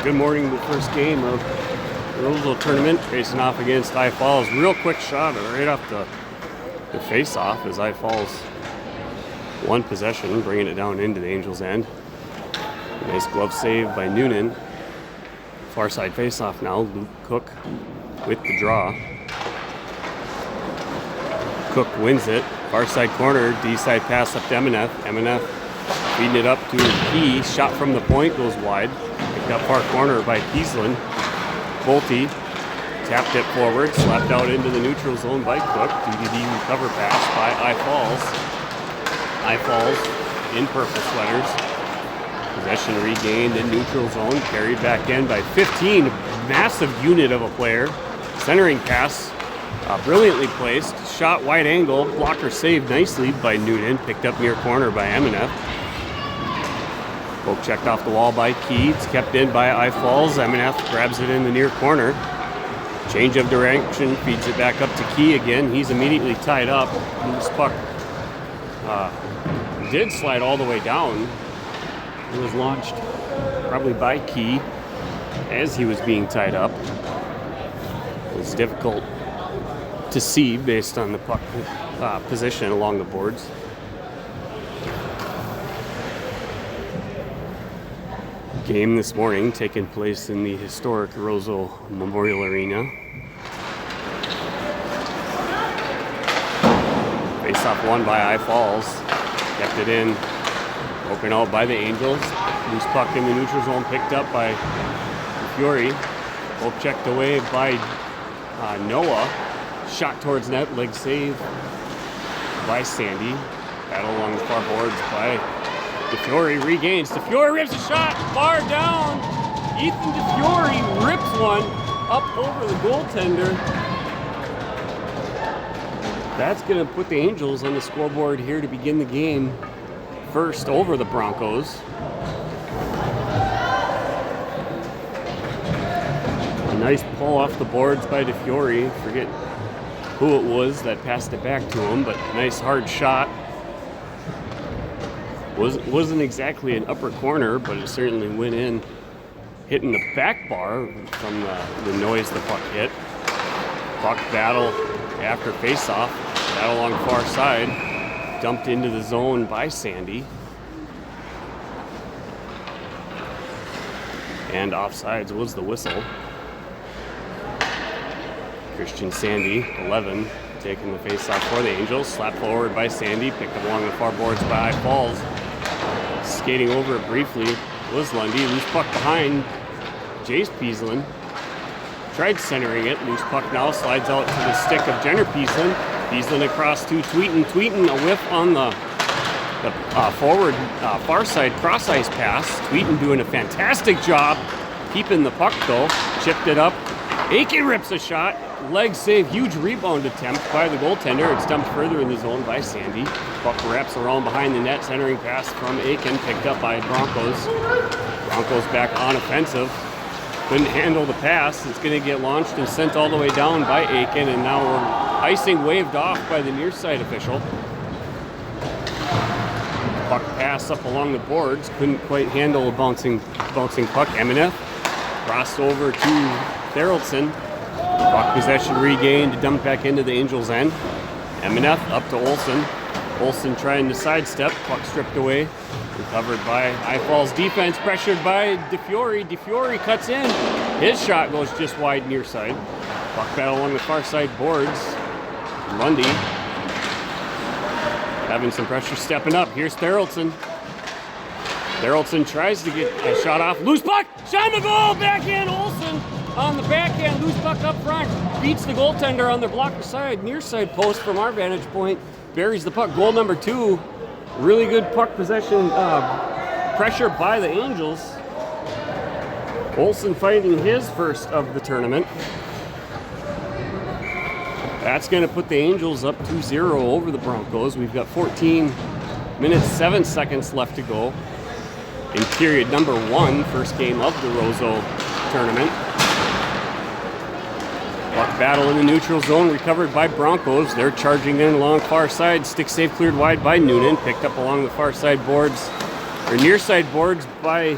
Good morning, the first game of the Roseau tournament, facing off against I Falls. Real quick shot right off the face-off as I Falls one possession, bringing it down into the Angels' end. Nice glove save by Noonan. Far side face-off now. Luke Cook with the draw. Cook wins it. Far side corner, D-side pass up to Emineth. Emineth feeding it up to Key. Shot from the point goes wide. Picked up far corner by Peaslin. Bolte tapped it forward, slapped out into the neutral zone by Cook. DDD recover pass by I Falls. I Falls in purple sweaters. Possession regained in neutral zone, carried back in by 15. Massive unit of a player. Centering pass, brilliantly placed. Shot wide angle, blocker saved nicely by Noonan. Picked up near corner by Emineth. Poke checked off the wall by Key. It's kept in by I Falls. Emineth grabs it in the near corner. Change of direction, feeds it back up to Key again. He's immediately tied up. This puck did slide all the way down. It was launched probably by Key as he was being tied up. It was difficult to see based on the puck position along the boards. Game this morning taking place in the historic Roseau Memorial Arena. Face-off won by I Falls. Kept it in. Broken out by the Angels. Loose puck in the neutral zone, picked up by Fury. Both checked away by Noah. Shot towards net, leg save by Sandy. Battle along the far boards by DeFiore. Regains. DeFiore rips a shot far down. Ethan DeFiore rips one up over the goaltender. That's going to put the Angels on the scoreboard here to begin the game first over the Broncos. A nice pull off the boards by DeFiore. Forget who it was that passed it back to him, but nice hard shot. Wasn't exactly an upper corner, but it certainly went in, hitting the back bar from the noise the puck hit. Puck battle after face-off. Battle along the far side. Dumped into the zone by Sandy. And offsides was the whistle. Christian Sandy, 11, taking the face-off for the Angels. Slapped forward by Sandy. Picked up along the far boards by Falls. Skating over it briefly was Lundy. Loose puck behind Jace Peaslin. Tried centering it. Loose puck now slides out to the stick of Jenner Peaslin. Peaslin across to Tweeten. Tweeten a whiff on the forward far side cross ice pass. Tweeten doing a fantastic job keeping the puck though. Chipped it up. Aiken rips a shot. Leg save. Huge rebound attempt by the goaltender. It's dumped further in the zone by Sandy. Puck wraps around behind the net. Centering pass from Aiken. Picked up by Broncos. Broncos back on offensive. Couldn't handle the pass. It's going to get launched and sent all the way down by Aiken. And now icing waved off by the near side official. Puck pass up along the boards. Couldn't quite handle a bouncing puck. Emineth crossed over to Theraldson. Puck possession regained, dumped back into the Angels' end. Emineth up to Olsen. Olsen trying to sidestep. Puck stripped away. Recovered by I Falls defense. Pressured by DeFiore. DeFiore cuts in. His shot goes just wide near side. Puck battle along the far side boards. Lundy having some pressure stepping up. Here's Theraldson. Theraldson tries to get a shot off. Loose puck. Shot in the goal. Backhand Olsen. On the backhand, loose puck up front, beats the goaltender on the blocker side, near side post from our vantage point, buries the puck. Goal number 2, really good puck possession pressure by the Angels. Olsen fighting his first of the tournament. That's going to put the Angels up 2-0 over the Broncos. We've got 14 minute 7 seconds left to go in period number 1, first game of the Roseau tournament. Puck battle in the neutral zone, recovered by Broncos. They're charging in along far side. Stick save cleared wide by Noonan, picked up along the far side boards, or near side boards by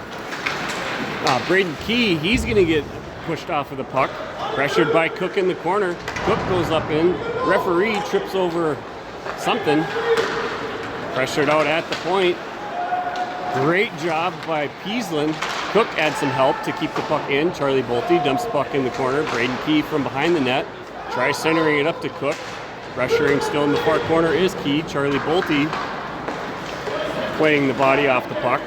Braden Key. He's going to get pushed off of the puck. Pressured by Cook in the corner. Cook goes up in. Referee trips over something. Pressured out at the point. Great job by Peaslin. Cook adds some help to keep the puck in. Charlie Bolte dumps the puck in the corner. Braden Key from behind the net. Tries centering it up to Cook. Pressuring still in the far corner is Key. Charlie Bolte playing the body off the puck.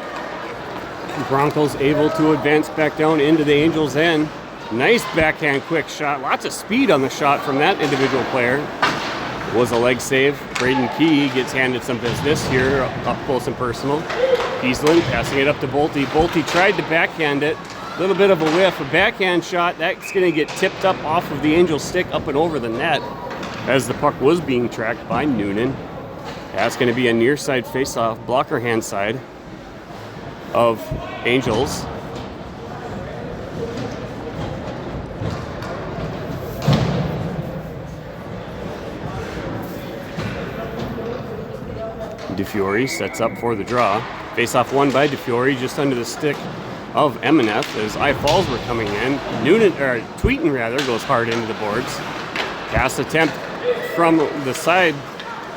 Broncos able to advance back down into the Angels' end. Nice backhand quick shot. Lots of speed on the shot from that individual player. Was a leg save. Braden Key gets handed some business here up close and personal. Peaslin passing it up to Bolte. Bolte tried to backhand it. A little bit of a whiff. A backhand shot. That's going to get tipped up off of the Angels' stick up and over the net as the puck was being tracked by Noonan. That's going to be a near side face-off, blocker hand side of Angels. DeFiore sets up for the draw. Face-off won by DeFiore just under the stick of Emineth as I-Falls were coming in. Tweeten goes hard into the boards. Pass attempt from the side,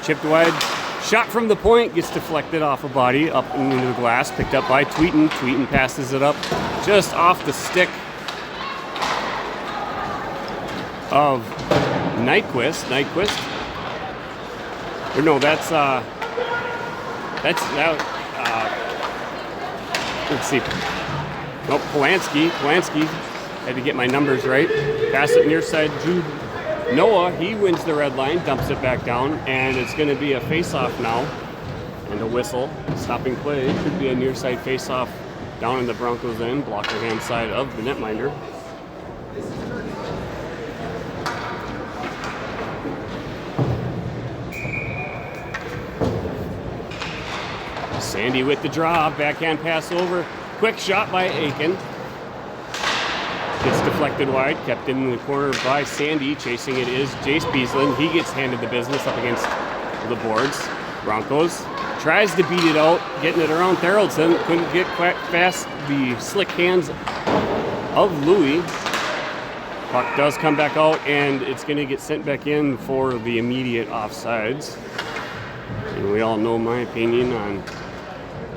chipped wide. Shot from the point gets deflected off a body up into the glass, picked up by Tweeten. Tweeten passes it up just off the stick of Nyquist. Or no, let's see. Nope, Polanski had to get my numbers right. Pass it near side, Jude Noah, he wins the red line, dumps it back down, and it's going to be a face-off now. And a whistle, stopping play. It could be a near side face-off down in the Broncos end, blocker hand side of the netminder. Sandy with the draw, backhand pass over, quick shot by Aiken. Gets deflected wide, kept in the corner by Sandy. Chasing it is Jace Peaslin. He gets handed the business up against the boards. Broncos tries to beat it out, getting it around Theraldson. Couldn't get quite past the slick hands of Louis. Puck does come back out, and it's going to get sent back in for the immediate offsides. And we all know my opinion on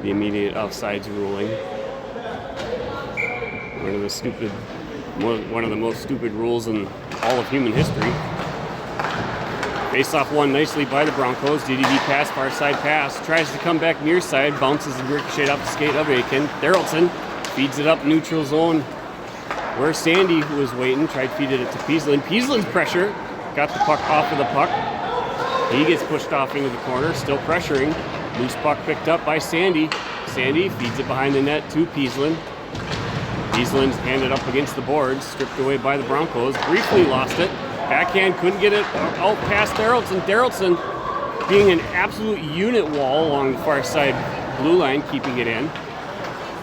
the immediate offsides ruling. One of the most stupid rules in all of human history. Face-off won nicely by the Broncos. DDD pass, far side pass. Tries to come back near side. Bounces and ricocheted off the skate of Aiken. Theraldson feeds it up neutral zone where Sandy, who was waiting, tried to feed it to Peaslin. Peaslin's pressure got the puck off of the puck. He gets pushed off into the corner, still pressuring. Loose puck picked up by Sandy. Sandy feeds it behind the net to Peaslin. Peaslin's handed up against the boards, stripped away by the Broncos. Briefly lost it. Backhand couldn't get it out past Theraldson. Theraldson being an absolute unit wall along the far side blue line, keeping it in.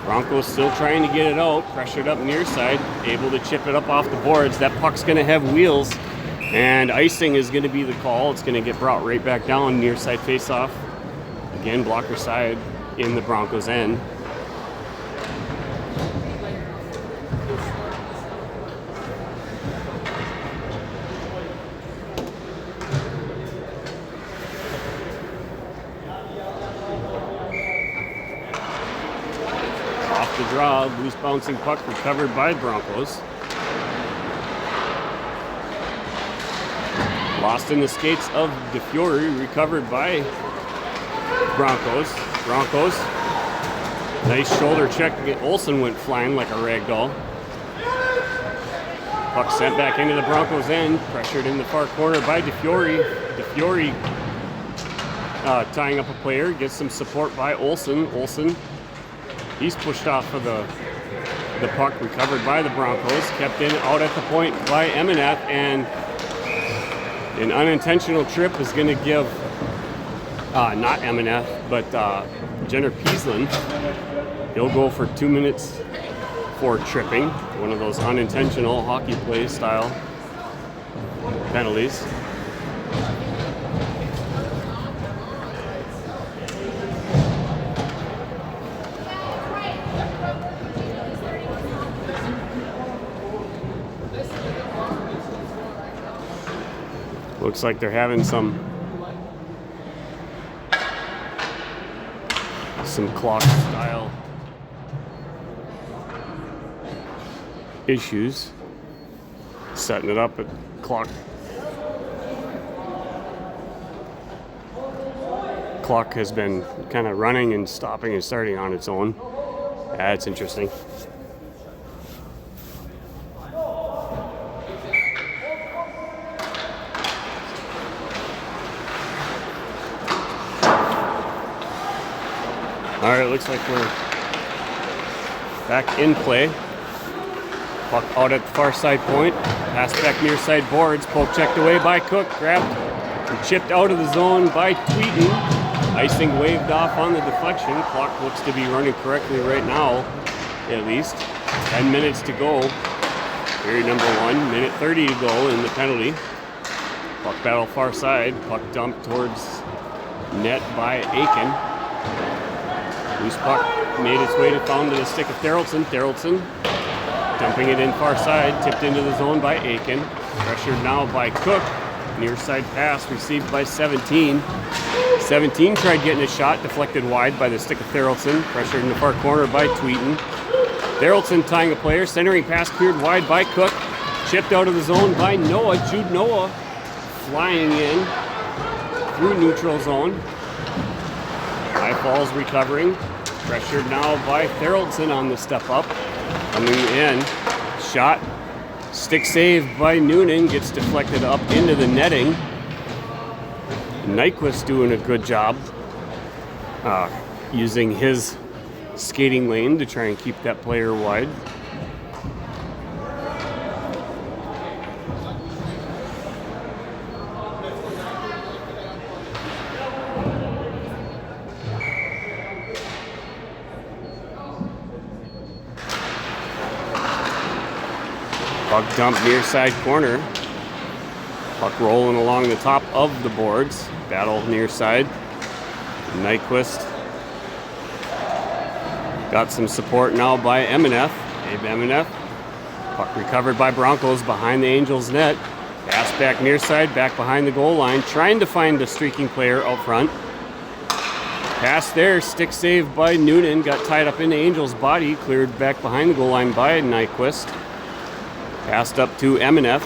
Broncos still trying to get it out. Pressured up near side, able to chip it up off the boards. That puck's going to have wheels, and icing is going to be the call. It's going to get brought right back down near side face-off. Again, blocker side in the Broncos' end. Off the draw, loose bouncing puck recovered by Broncos. Lost in the skates of DeFiore, recovered by Broncos. Nice shoulder check. Olsen went flying like a rag doll. Puck sent back into the Broncos' end. Pressured in the far corner by DeFiore. DeFiore tying up a player. Gets some support by Olsen. Olsen, he's pushed off of the puck. Recovered by the Broncos. Kept in out at the point by Emineth. And an unintentional trip is going to give not M&F, but Jenner Peaslin. He'll go for 2 minutes for tripping, one of those unintentional hockey play style penalties. Looks like they're having some clock style issues. Setting it up at clock has been kind of running and stopping and starting on its own. That's interesting. All right, looks like we're back in play. Puck out at the far side point. Pass back near side boards. Poke checked away by Cook. Grabbed and chipped out of the zone by Tweeten. Icing waved off on the deflection. Clock looks to be running correctly right now, at least. 10 minutes to go. Period number 1. Minute 30 to go in the penalty. Puck battle far side. Puck dumped towards net by Aiken. Loose puck made its way found to the stick of Therrelson. Therrelson dumping it in far side, tipped into the zone by Aiken. Pressured now by Cook. Near side pass received by 17. 17 tried getting a shot, deflected wide by the stick of Therrelson. Pressured in the far corner by Tweeten. Therrelson tying a player, centering pass cleared wide by Cook. Chipped out of the zone by Noah. Jude Noah flying in through neutral zone. High Falls recovering. Pressured now by Therrelson on the step up. Coming in. Shot. Stick save by Noonan. Gets deflected up into the netting. Nyquist doing a good job using his skating lane to try and keep that player wide. Puck dump near side corner. Puck rolling along the top of the boards. Battle near side. Nyquist got some support now by M&F. Abe M&F. Puck recovered by Broncos behind the Angels net. Pass back near side, back behind the goal line. Trying to find a streaking player out front. Pass there, stick save by Noonan. Got tied up in the Angels' body. Cleared back behind the goal line by Nyquist. Passed up to M&F.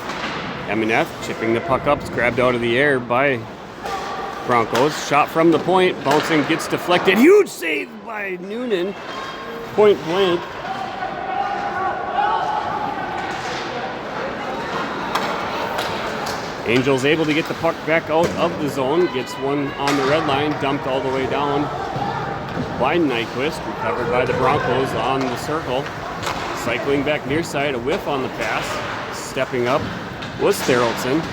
M&F chipping the puck up. It's grabbed out of the air by Broncos. Shot from the point. Bouncing, gets deflected. Huge save by Noonan. Point blank. Angels able to get the puck back out of the zone. Gets one on the red line. Dumped all the way down by Nyquist. Recovered by the Broncos on the circle. Cycling back near side, a whiff on the pass. Stepping up was Therrelson.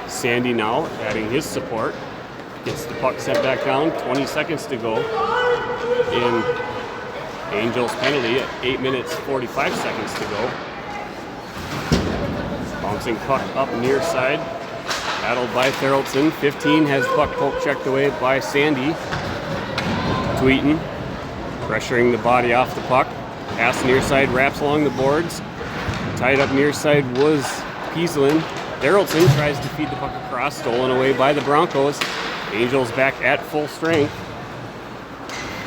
Sandy now adding his support. Gets the puck sent back down. 20 seconds to go in Angels penalty at 8 minutes 45 seconds to go. Bouncing puck up near side. Battled by Therrelson. 15 has puck poke checked away by Sandy. Tweeten pressuring the body off the puck. Pass near side, wraps along the boards. Tied up near side was Peaslin. Therrelson tries to feed the puck across, stolen away by the Broncos. Angels back at full strength.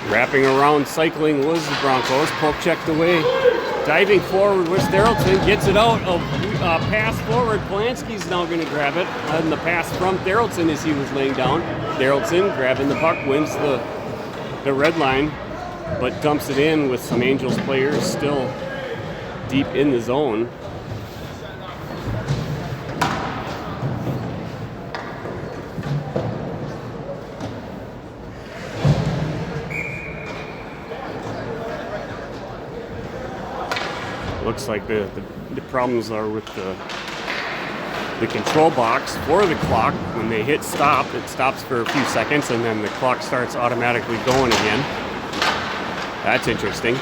Wrapping around, cycling was the Broncos. Poke checked away. Diving forward was Therrelson. Gets it out. Pass forward. Polanski's now going to grab it. And the pass from Therrelson as he was laying down. Therrelson grabbing the puck, wins the red line, but dumps it in with some Angels players still deep in the zone. Looks like the problems are with the the control box for the clock. When they hit stop, it stops for a few seconds and then the clock starts automatically going again. That's interesting.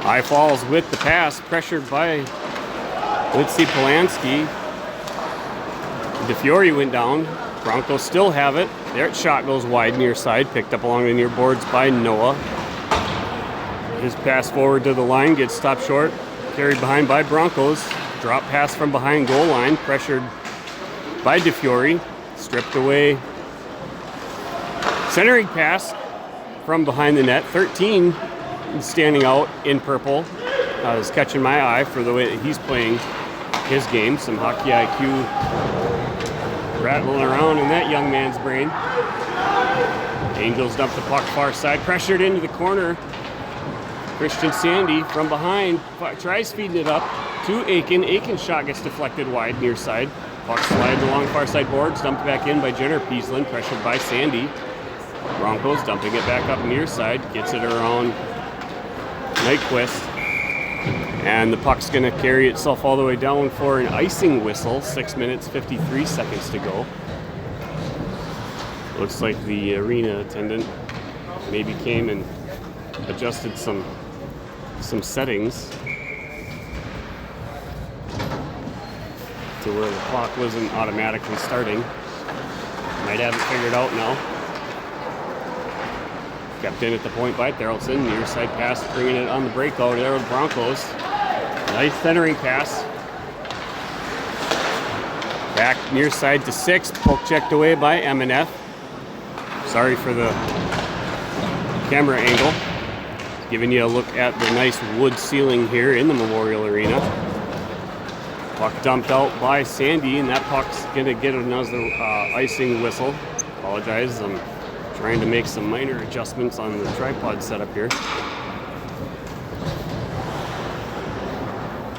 High Falls with the pass, pressured by Litzy Polanski. DeFiore went down. Broncos still have it. Their shot goes wide near side, picked up along the near boards by Noah. His pass forward to the line gets stopped short, carried behind by Broncos. Drop pass from behind goal line, pressured by DeFiore, stripped away. Centering pass from behind the net. 13 standing out in purple is catching my eye for the way that he's playing his game. Some hockey IQ rattling around in that young man's brain. Angels dump the puck far side, pressured into the corner. Christian Sandy from behind tries feeding it up to Aiken. Aiken's shot gets deflected wide near side. Puck slides along far side boards, dumped back in by Jenner Peaslin, pressured by Sandy. Broncos dumping it back up near side, gets it around Nyquist. And the puck's going to carry itself all the way down for an icing whistle. 6 minutes, 53 seconds to go. Looks like the arena attendant maybe came and adjusted some settings to where the clock wasn't automatically starting. Might have it figured out now. Kept in at the point by Therrelson. Near side pass, bringing it on the breakout there with Broncos. Nice centering pass. Back near side to 6. Poke checked away by MNF. Sorry for the camera angle. Giving you a look at the nice wood ceiling here in the Memorial Arena. Puck dumped out by Sandy, and that puck's going to get another icing whistle. Apologize, I'm trying to make some minor adjustments on the tripod setup here.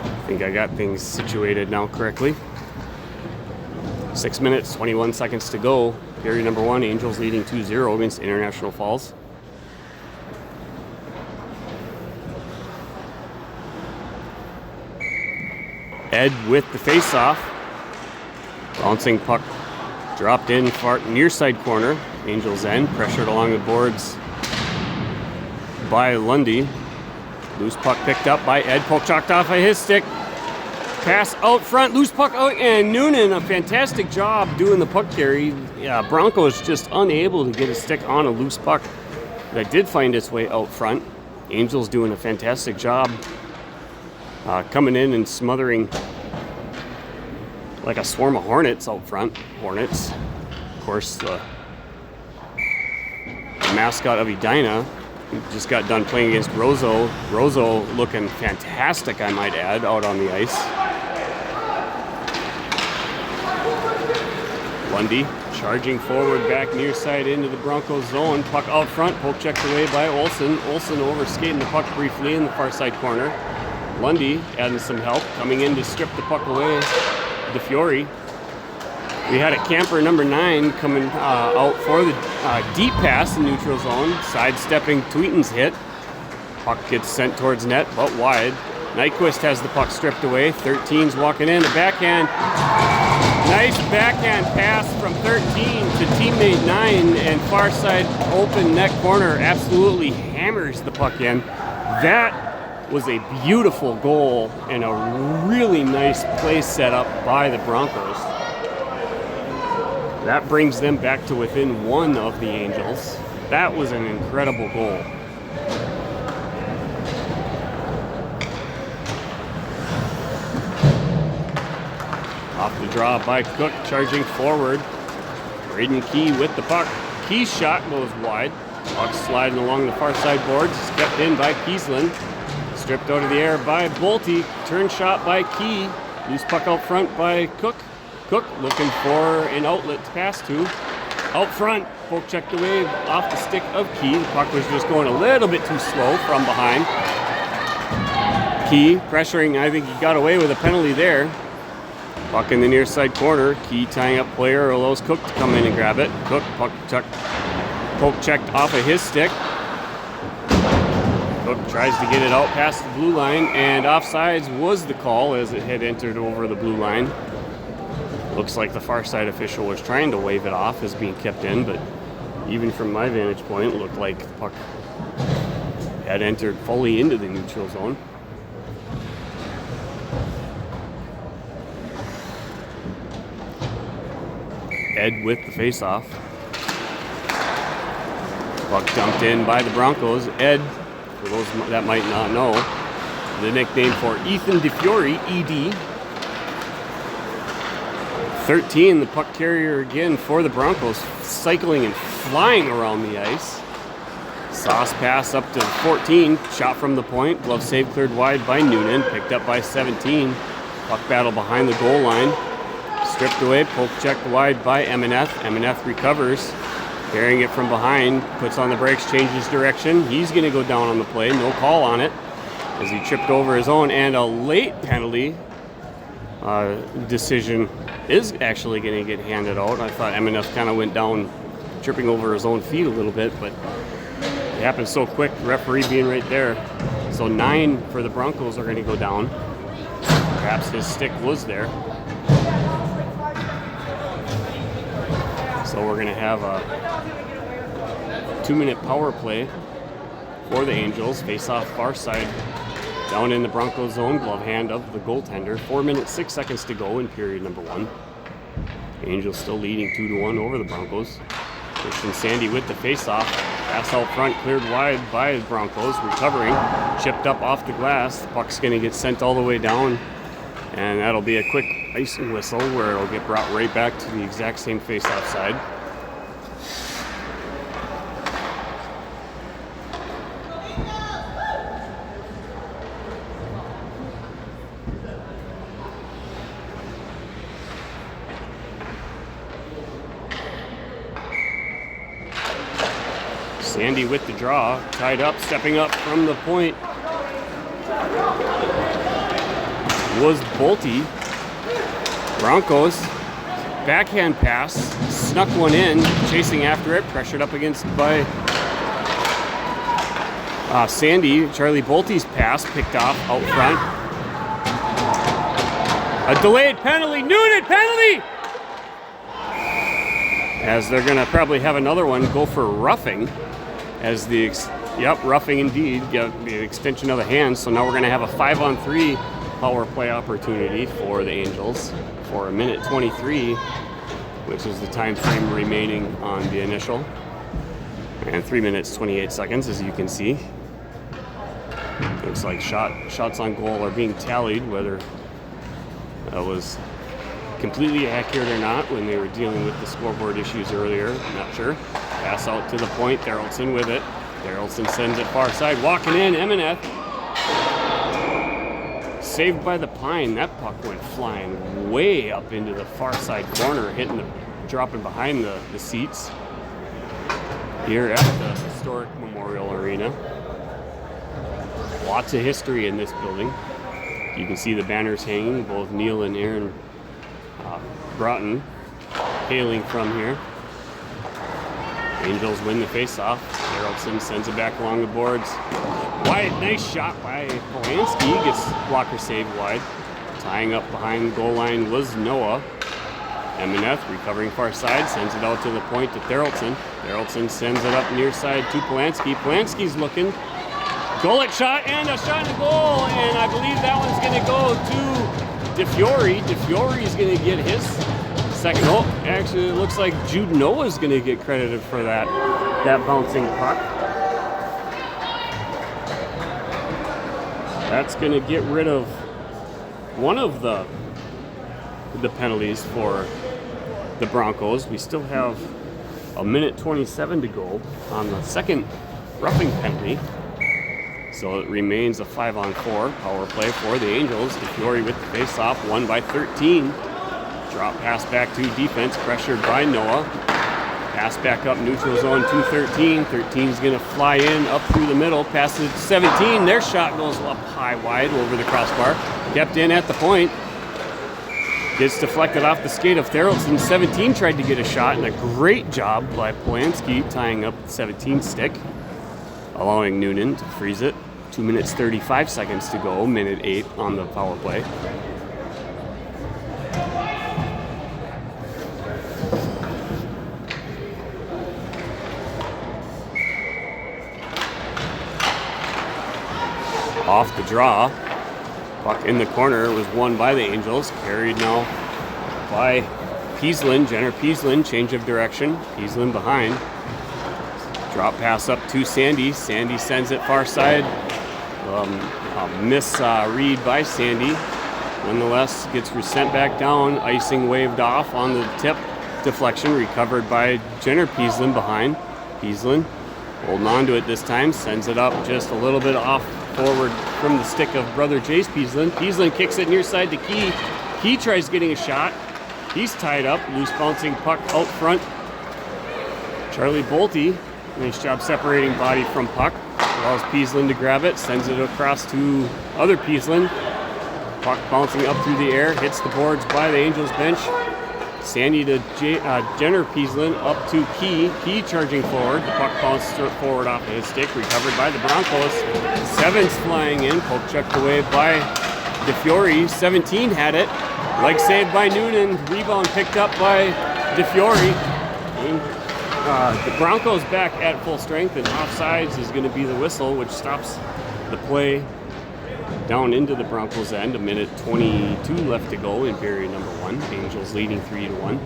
I think I got things situated now correctly. 6 minutes, 21 seconds to go. Period number 1, Angels leading 2-0 against International Falls. Ed with the face-off. Bouncing puck dropped in far near side corner. Angels end, pressured along the boards by Lundy. Loose puck picked up by Ed. Poke chalked off of his stick. Pass out front, loose puck out, and Noonan, a fantastic job doing the puck carry. Yeah, Broncos just unable to get a stick on a loose puck that did find its way out front. Angels doing a fantastic job coming in and smothering like a swarm of hornets out front. Hornets, of course, the mascot of Edina. Just got done playing against Roseau. Roseau looking fantastic, I might add, out on the ice. Lundy charging forward back near side into the Broncos zone. Puck out front, poke checked away by Olsen. Olsen overskating the puck briefly in the far side corner. Lundy adding some help, coming in to strip the puck away. DeFiore. We had a camper number 9 coming out for the deep pass in neutral zone, sidestepping Tweeton's hit. Puck gets sent towards net, but wide. Nyquist has the puck stripped away. 13's walking in, a backhand. Nice backhand pass from 13 to teammate 9, and far side open net corner absolutely hammers the puck in. That was a beautiful goal and a really nice play set up by the Broncos. That brings them back to within 1 of the Angels. That was an incredible goal. Off the draw by Cook, charging forward. Braden Key with the puck. Key's shot goes wide. Puck sliding along the far side boards. Kept in by Peaslin. Stripped out of the air by Bolte. Turn shot by Key. Loose puck out front by Cook. Cook looking for an outlet to pass to. Out front, poke checked away off the stick of Key. The puck was just going a little bit too slow from behind. Key pressuring, I think he got away with a penalty there. Puck in the near side corner. Key tying up player, allows Cook to come in and grab it. Cook, poke checked off of his stick. Cook tries to get it out past the blue line, and offsides was the call as it had entered over the blue line. Looks like the far side official was trying to wave it off as being kept in, but even from my vantage point, it looked like the puck had entered fully into the neutral zone. Ed with the faceoff. Puck dumped in by the Broncos. Ed, for those that might not know, the nickname for Ethan DeFiore, ED. 13, the puck carrier again for the Broncos, cycling and flying around the ice. Sauce pass up to 14, shot from the point, glove save cleared wide by Noonan, picked up by 17. Puck battle behind the goal line, stripped away, poke checked wide by Emineth. Emineth recovers, carrying it from behind, puts on the brakes, changes direction. He's going to go down on the play, no call on it, as he tripped over his own, and a late penalty decision is actually going to get handed out. I thought Emineth kind of went down, tripping over his own feet a little bit, but it happened so quick, the referee being right there. So 9 for the Broncos are going to go down. Perhaps his stick was there. So we're going to have a 2-minute power play for the Angels. Face off far side. Down in the Broncos zone, glove hand of the goaltender. 4 minutes, 6 seconds to go in period number 1. Angels still leading 2-1 over the Broncos. Christian Sandy with the face-off. Pass out front, cleared wide by the Broncos. Recovering, chipped up off the glass. The puck's going to get sent all the way down. And that'll be a quick icing whistle where it'll get brought right back to the exact same face-off side. Sandy with the draw, tied up, stepping up from the point was Bolte. Broncos, backhand pass, snuck one in, chasing after it, pressured up against by Sandy. Charlie Bolte's pass picked off out front. A delayed penalty, Noonan penalty! As they're gonna probably have another one go for roughing. As the, roughing indeed, get the extension of the hand. So now we're gonna have a 5-on-3 power play opportunity for the Angels for 1:23, which is the time frame remaining on the initial. And 3 minutes, 28 seconds, as you can see. Looks like shots on goal are being tallied, whether that was completely accurate or not when they were dealing with the scoreboard issues earlier. Not sure. Pass out to the point. Therrelson with it. Therrelson sends it far side. Walking in. Emineth. Saved by the Pine. That puck went flying way up into the far side corner, dropping behind the seats here at the historic Memorial Arena. Lots of history in this building. You can see the banners hanging. Both Neil and Aaron Broughton hailing from here. Angels win the faceoff. Therrelson sends it back along the boards. Wide, nice shot by Polanski. Gets blocker saved wide. Tying up behind the goal line was Noah. Emineth recovering far side, sends it out to the point to Therrelson. Therrelson sends it up near side to Polanski. Polanski's looking. Goalie shot and a shot and a goal, and I believe that one's going to go to DeFiore. DeFiore's going to get his second. Oh, actually, it looks like Jude Noah's going to get credited for that bouncing puck. That's going to get rid of one of the penalties for the Broncos. We still have 1:27 to go on the second roughing penalty. So it remains a 5-on-4 power play for the Angels. DeFiore with the face-off, won by 13. Drop pass back to defense, pressured by Noah. Pass back up neutral zone to 13. 13's going to fly in up through the middle, passes 17. Their shot goes up high wide over the crossbar. Kept in at the point. Gets deflected off the skate of Therrelson. 17 tried to get a shot, and a great job by Polanski tying up the 17 stick, allowing Noonan to freeze it. 2 minutes, 35 seconds to go, 1:08 on the power play. off the draw. Puck in the corner was won by the Angels. Carried now by Peaslin. Jenner Peaslin, change of direction. Peaslin behind. Drop pass up to Sandy. Sandy sends it far side. A miss read by Sandy. Nonetheless, gets sent back down. Icing waved off on the tip. Deflection recovered by Jenner Peaslin behind. Peaslin holding on to it this time. Sends it up just a little bit off forward from the stick of brother Jace Peaslin. Peaslin kicks it near side to Key. Key tries getting a shot. He's tied up. Loose bouncing puck out front. Charlie Bolte, nice job separating body from puck. Allows Peaslin to grab it. Sends it across to other Peaslin. Puck bouncing up through the air. Hits the boards by the Angels bench. Sandy to Jenner Peaslin up to Key. Key charging forward. The puck bounced forward off of his stick. Recovered by the Broncos. Sevens flying in. Poke checked away by DeFiore. 17 had it. Leg saved by Noonan. Rebound picked up by DeFiore. The Broncos back at full strength, and offsides is going to be the whistle, which stops the play down into the Broncos end. 1:22 left to go in period number 1. Angels leading 3-1.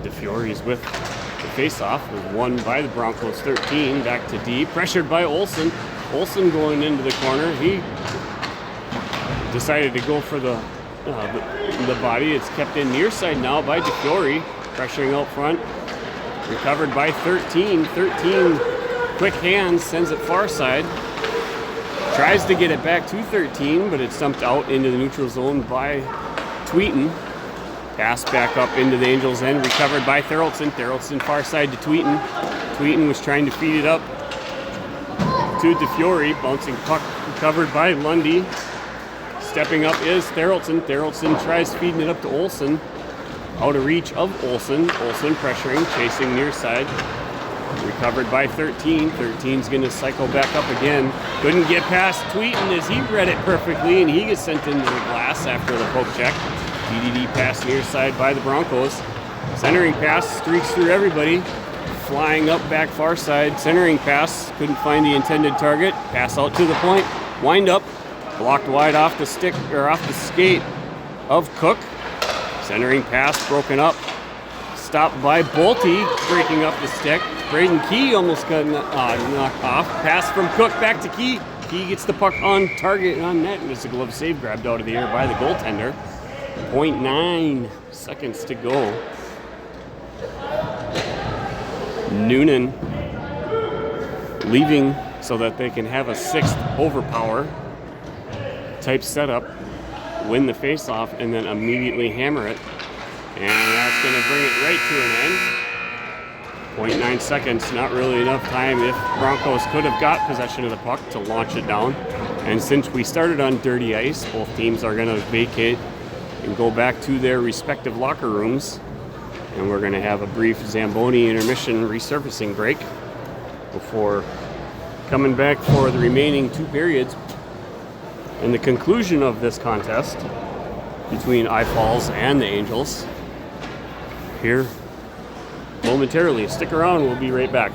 DeFiore's with the faceoff. Was won by the Broncos 13. Back to D. Pressured by Olsen. Olsen going into the corner. He decided to go for the body. It's kept in near side now by DeFiore. Pressuring out front. Recovered by 13. 13 quick hands, sends it far side. Tries to get it back to 13, but it's dumped out into the neutral zone by Tweeten. Pass back up into the Angels end. Recovered by Thoroltson. Thoroltson far side to Tweeten. Tweeten was trying to feed it up to DeFiore. Bouncing puck recovered by Lundy. Stepping up is Thoroltson. Thoroltson tries feeding it up to Olsen. Out of reach of Olsen. Olsen pressuring, chasing near side. Recovered by 13. 13's going to cycle back up again. Couldn't get past Tweeten as he read it perfectly, and he gets sent into the glass after the poke check. DDD pass near side by the Broncos. Centering pass streaks through everybody. Flying up back far side. Centering pass. Couldn't find the intended target. Pass out to the point. Wind up. Blocked wide off the stick, or off the skate of Cook. Centering pass broken up. Stopped by Bolte, breaking up the stick. Braden Key almost got knocked off. Pass from Cook back to Key. Key gets the puck on target and on net, and it's a glove save grabbed out of the air by the goaltender. 0.9 seconds to go. Noonan leaving so that they can have a 6th overpower type setup, win the face-off, and then immediately hammer it. And that's going to bring it right to an end. 0.9 seconds, not really enough time if Broncos could have got possession of the puck to launch it down. And since we started on dirty ice, both teams are going to vacate and go back to their respective locker rooms. And we're going to have a brief Zamboni intermission resurfacing break before coming back for the remaining 2 periods. And the conclusion of this contest between I-Falls and the Angels here momentarily. Stick around, we'll be right back.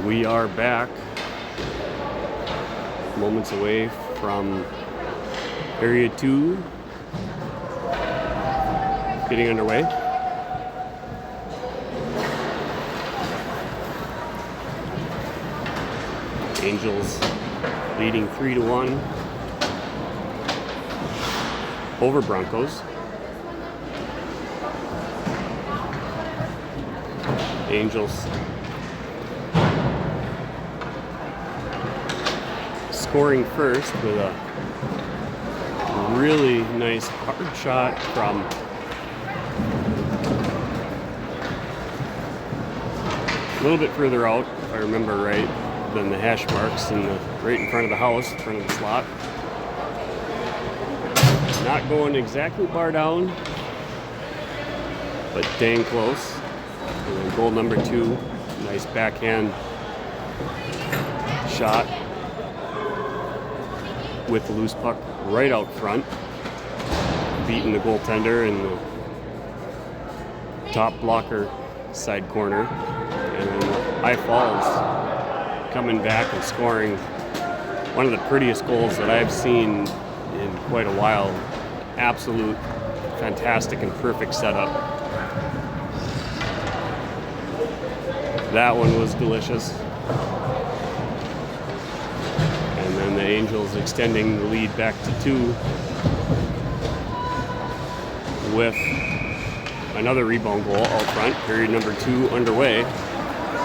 We are back, moments away from period 2 getting underway. Angels leading 3-1 over Broncos. Angels scoring first with a really nice hard shot from a little bit further out, if I remember right, than the hash marks right in front of the house, in front of the slot. Not going exactly bar down, but dang close. And then goal number 2, nice backhand shot with the loose puck right out front, beating the goaltender in the top blocker side corner. And then High Falls coming back and scoring one of the prettiest goals that I've seen in quite a while. Absolute fantastic and perfect setup. That one was delicious. And then the Angels extending the lead back to 2 with another rebound goal out front. Period number 2 underway.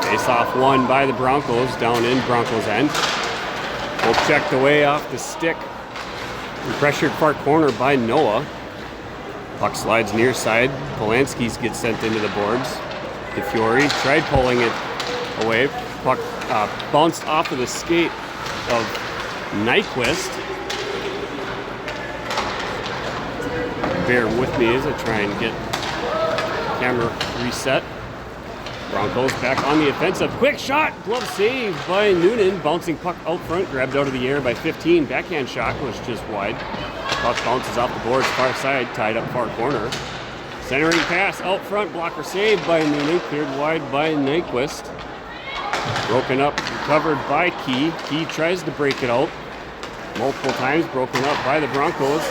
Face-off won by the Broncos down in Broncos end. Well checked away off the stick. And pressured far corner by Noah. Puck slides near side. Polanski's gets sent into the boards. DeFiore tried pulling it away. Puck bounced off of the skate of Nyquist. Bear with me as I try and get camera reset. Broncos back on the offensive. Quick shot! Glove save by Noonan. Bouncing puck out front. Grabbed out of the air by 15. Backhand shot was just wide. Puck bounces off the boards far side. Tied up far corner. Centering pass out front. Blocker saved by Noonan. Cleared wide by Nyquist. Broken up. Recovered by Key. Key tries to break it out. Multiple times. Broken up by the Broncos.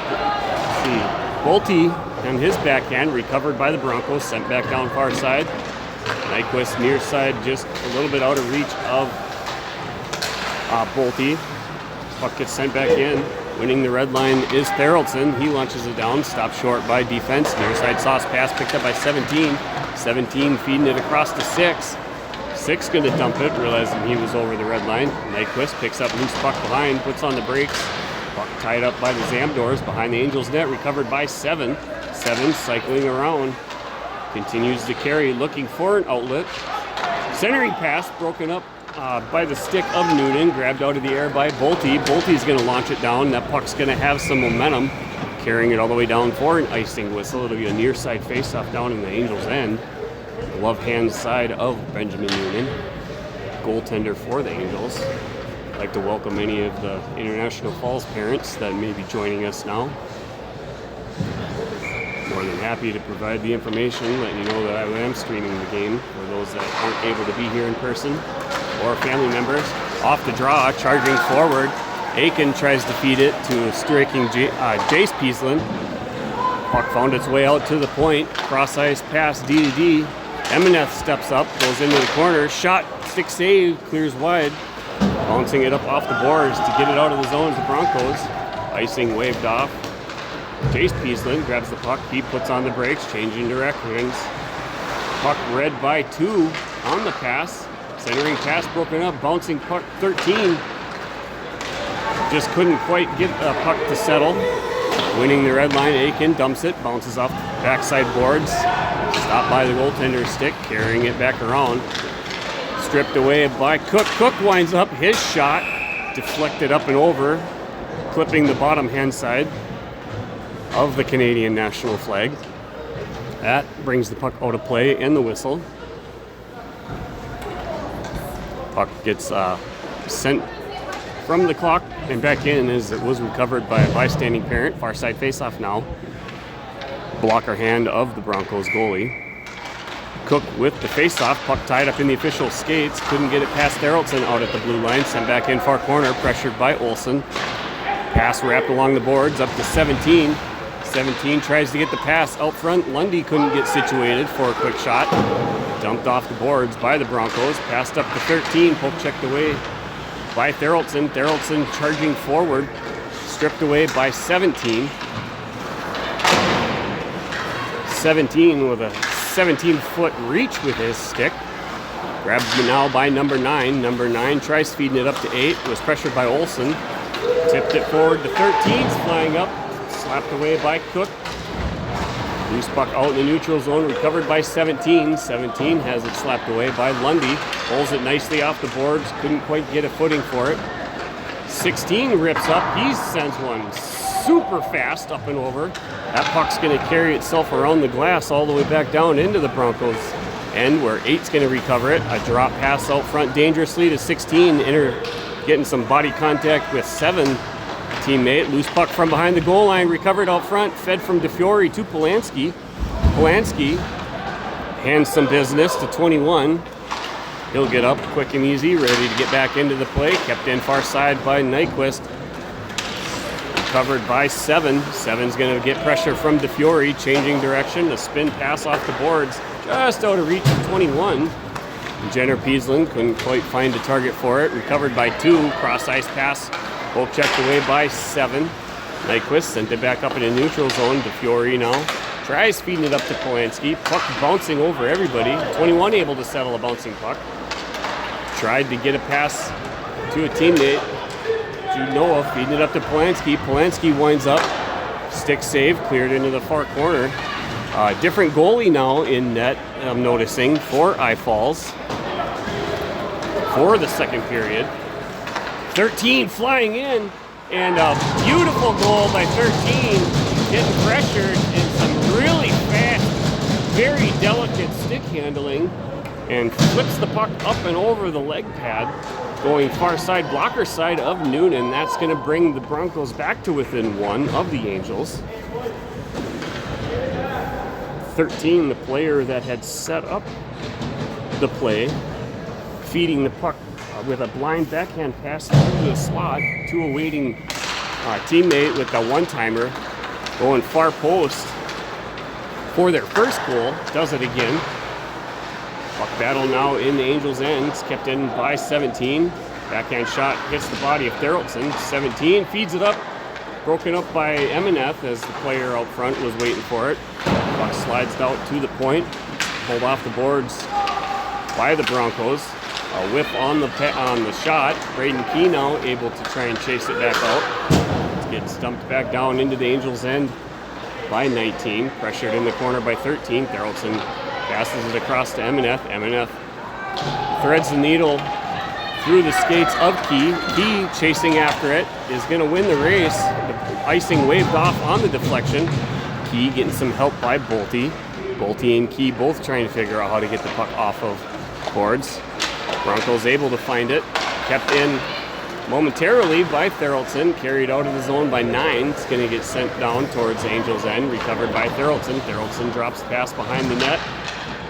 Let's see. Bolte and his backhand recovered by the Broncos, sent back down far side. Nyquist near side, just a little bit out of reach of Bolte. Puck gets sent back in. Winning the red line is Theraldson. He launches it down, stopped short by defense. Near side sauce pass picked up by 17. 17 feeding it across to 6. 6 going to dump it, realizing he was over the red line. Nyquist picks up loose puck behind, puts on the brakes. Puck tied up by the Zamdors behind the Angels net, recovered by 7. 7 cycling around, continues to carry, looking for an outlet. Centering pass broken up by the stick of Noonan, grabbed out of the air by Bolte. Bolte's going to launch it down. That puck's going to have some momentum, carrying it all the way down for an icing whistle. It'll be a near side faceoff down in the Angels' end. The love hand side of Benjamin Noonan, goaltender for the Angels. I'd like to welcome any of the International Falls parents that may be joining us now. More than happy to provide the information, letting you know that I am streaming the game for those that aren't able to be here in person or family members. Off the draw, charging forward. Aiken tries to feed it to striking Jace Peaslin. Puck found its way out to the point. Cross ice pass D to D. Emaneth steps up, goes into the corner. Shot, stick save, clears wide. Bouncing it up off the boards to get it out of the zone to Broncos. Icing waved off. Jace Peaslin grabs the puck. He puts on the brakes, changing directions. Puck read by 2 on the pass. Centering pass broken up, bouncing puck 13. Just couldn't quite get the puck to settle. Winning the red line, Aiken dumps it, bounces off backside boards. Stopped by the goaltender's stick, carrying it back around. Stripped away by Cook. Cook winds up his shot, deflected up and over, clipping the bottom hand side of the Canadian national flag. That brings the puck out of play and the whistle. Puck gets sent from the clock and back in as it was recovered by a bystanding parent. Far side faceoff now. Blocker hand of the Broncos goalie. Cook with the face-off. Puck tied up in the official skates. Couldn't get it past Therrelson out at the blue line. Sent back in far corner. Pressured by Olsen. Pass wrapped along the boards up to 17. 17 tries to get the pass out front. Lundy couldn't get situated for a quick shot. Dumped off the boards by the Broncos. Passed up to 13. Poke checked away by Therrelson. Therrelson charging forward. Stripped away by 17. 17 with a 17-foot reach with his stick. Grabbed now by number 9. Number 9 tries feeding it up to 8. Was pressured by Olsen. Tipped it forward to 13. Flying up. Slapped away by Cook. Loose puck out in the neutral zone. Recovered by 17. 17 has it slapped away by Lundy. Pulls it nicely off the boards. Couldn't quite get a footing for it. 16 rips up. He sends one super fast up and over. That puck's going to carry itself around the glass all the way back down into the Broncos end, where 8's going to recover it. A drop pass out front dangerously to 16. Getting some body contact with 7 teammate. Loose puck from behind the goal line. Recovered out front. Fed from DeFiore to Polanski. Polanski hands some business to 21. He'll get up quick and easy, ready to get back into the play. Kept in far side by Nyquist. Covered by 7. 7's going to get pressure from DeFiore, changing direction. A spin pass off the boards, just out of reach of 21. Jenner Peaslin couldn't quite find a target for it. Recovered by 2. Cross ice pass, poke checked away by 7. Nyquist sent it back up in the neutral zone. DeFiore now tries feeding it up to Polanski. Puck bouncing over everybody. 21 able to settle a bouncing puck. Tried to get a pass to a teammate. Jude Noah feeding it up to Polanski. Polanski winds up. Stick save, cleared into the far corner. Different goalie now in net, I'm noticing, for I-Falls. For the second period. 13 flying in. And a beautiful goal by 13. Getting pressured and some really fast, very delicate stick handling. And flips the puck up and over the leg pad, going far side, blocker side of Noonan. That's going to bring the Broncos back to within 1 of the Angels. 13, the player that had set up the play, feeding the puck with a blind backhand pass through the slot to a waiting teammate with a one-timer, going far post for their first goal. Does it again. Puck battle now in the Angels' end. It's kept in by 17. Backhand shot hits the body of Therrelson. 17 feeds it up. Broken up by Emineth as the player out front was waiting for it. Puck slides out to the point. Pulled off the boards by the Broncos. A whiff on the shot. Braden Key now able to try and chase it back out. It's getting stumped back down into the Angels' end by 19. Pressured in the corner by 13. Therrelson passes it across to Emineth. Emineth threads the needle through the skates of Key. Key chasing after it is going to win the race. The icing waved off on the deflection. Key getting some help by Bolte. Bolte and Key both trying to figure out how to get the puck off of boards. Broncos able to find it. Kept in momentarily by Therrelson. Carried out of the zone by 9. It's going to get sent down towards Angels' end. Recovered by Therrelson. Therrelson drops the pass behind the net.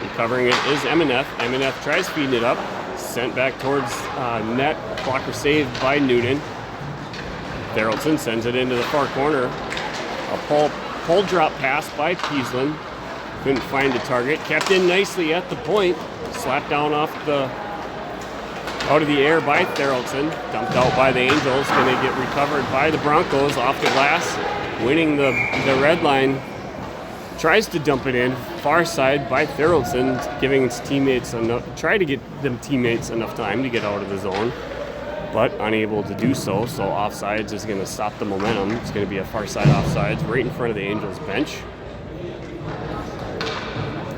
Recovering it is Emineth. Emineth tries feeding it up. Sent back towards net. Blocker saved by Noonan. Therrelson sends it into the far corner. A pull drop pass by Peaslin. Couldn't find a target. Kept in nicely at the point. Slapped down out of the air by Therrelson. Dumped out by the Angels. Going to get recovered by the Broncos off the glass. Winning the red line. Tries to dump it in, far side by Therrelson, giving his teammates try to get them teammates enough time to get out of the zone, but unable to do so. So offsides is going to stop the momentum. It's going to be a far side offsides right in front of the Angels bench.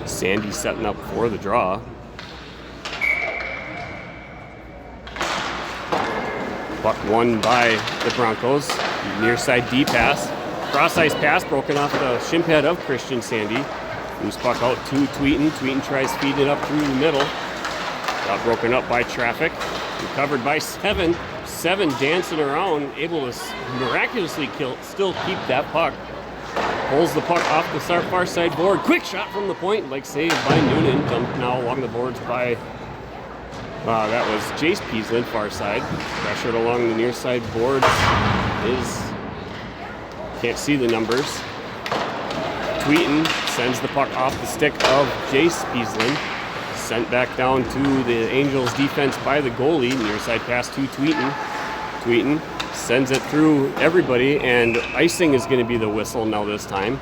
Sandy setting up for the draw. Puck won by the Broncos. Near side D pass. Cross ice pass broken off the shin pad of Christian Sandy. Loose puck out to Tweeten. Tweeten tries feeding it up through the middle. Got broken up by traffic. Recovered by 7. 7 dancing around, able to miraculously still keep that puck. Pulls the puck off the far side board. Quick shot from the point, like saved by Noonan. Dumped now along the boards by, that was Jace Peasland, far side. Pressured along the near side boards can't see the numbers. Tweeten sends the puck off the stick of Jace Peasland. Sent back down to the Angels defense by the goalie. Near side pass to Tweeten. Tweeten sends it through everybody, and icing is going to be the whistle now this time,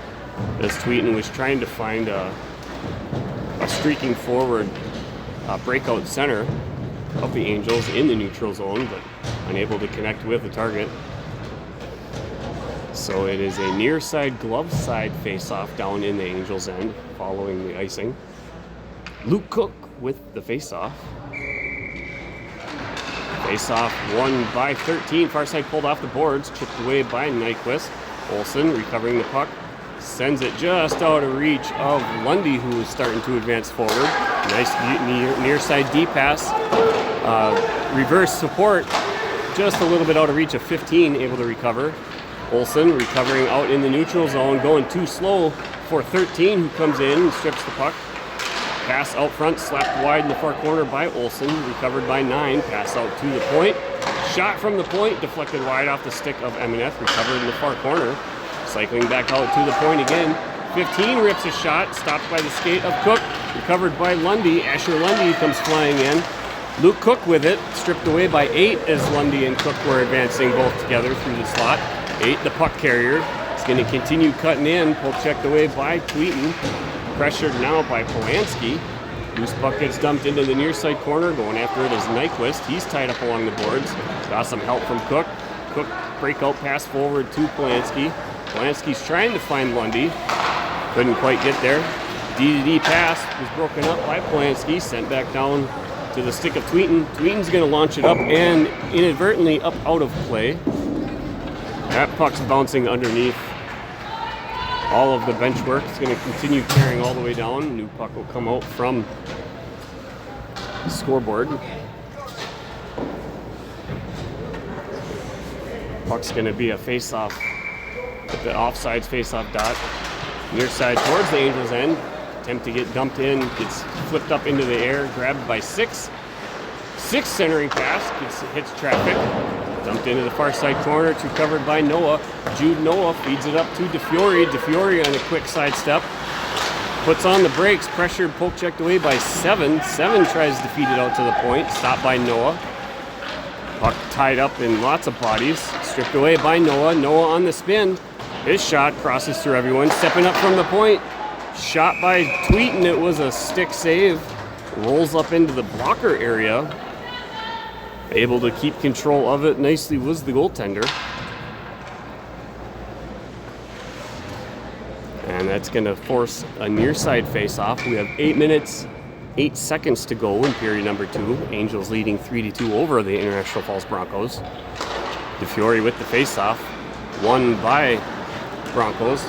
as Tweeten was trying to find a streaking forward breakout center of the Angels in the neutral zone, but unable to connect with the target. So it is a near side glove side face-off down in the Angels' end following the icing. Luke Cook with the face-off. Face-off won by 13. Far side pulled off the boards, chipped away by Nyquist. Olsen recovering the puck, sends it just out of reach of Lundy, who is starting to advance forward. Nice near side D pass. Reverse support, just a little bit out of reach of 15, able to recover. Olsen recovering out in the neutral zone, going too slow for 13, who comes in and strips the puck. Pass out front, slapped wide in the far corner by Olsen, recovered by 9. Pass out to the point. Shot from the point, deflected wide off the stick of Emineth, recovered in the far corner. Cycling back out to the point again. 15 rips a shot, stopped by the skate of Cook, recovered by Lundy. Asher Lundy comes flying in. Luke Cook with it, stripped away by 8 as Lundy and Cook were advancing both together through the slot. 8, the puck carrier, is going to continue cutting in, pull checked away by Tweeten. Pressured now by Polanski. Loose puck gets dumped into the near side corner. Going after it is Nyquist. He's tied up along the boards. Got some help from Cook. Cook breakout pass forward to Polanski. Polanski's trying to find Lundy. Couldn't quite get there. D-to-D pass was broken up by Polanski. Sent back down to the stick of Tweeten. Tweeten's going to launch it up and inadvertently up out of play. That puck's bouncing underneath all of the bench work. It's going to continue carrying all the way down. New puck will come out from the scoreboard. Puck's going to be a face-off at the offsides face-off dot. Near side towards the Angels' end. Attempt to get dumped in. Gets flipped up into the air. Grabbed by 6. 6 centering pass. Hits traffic. Dumped into the far side corner. It's recovered by Noah. Jude Noah feeds it up to DeFiore. DeFiore on a quick sidestep. Puts on the brakes. Pressured, poke checked away by 7. 7 tries to feed it out to the point. Stopped by Noah. Puck tied up in lots of bodies. Stripped away by Noah. Noah on the spin. His shot crosses through everyone. Stepping up from the point. Shot by Tweeten. It was a stick save. Rolls up into the blocker area. Able to keep control of it nicely was the goaltender. And that's going to force a near side face-off. We have 8 minutes, 8 seconds to go in period number 2. Angels leading 3-2 over the International Falls Broncos. DeFiore with the face-off. Won by Broncos.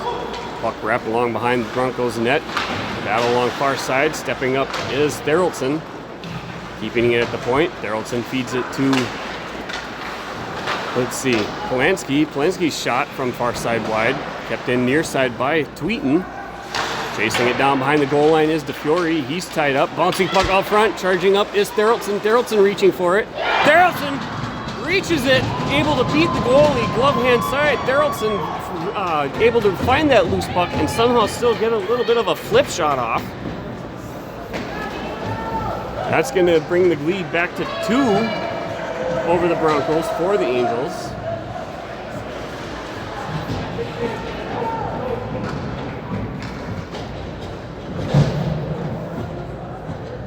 Puck wrapped along behind the Broncos net. Battle along far side. Stepping up is Therrelson. Keeping it at the point. Therrelson feeds it to, let's see, Polanski. Polanski's shot from far side wide. Kept in near side by Tweeten. Chasing it down behind the goal line is DeFiore. He's tied up. Bouncing puck out front. Charging up is Therrelson. Therrelson reaching for it. Therrelson reaches it. Able to beat the goalie. Glove hand side. Therrelson able to find that loose puck and somehow still get a little bit of a flip shot off. That's going to bring the lead back to 2 over the Broncos for the Angels.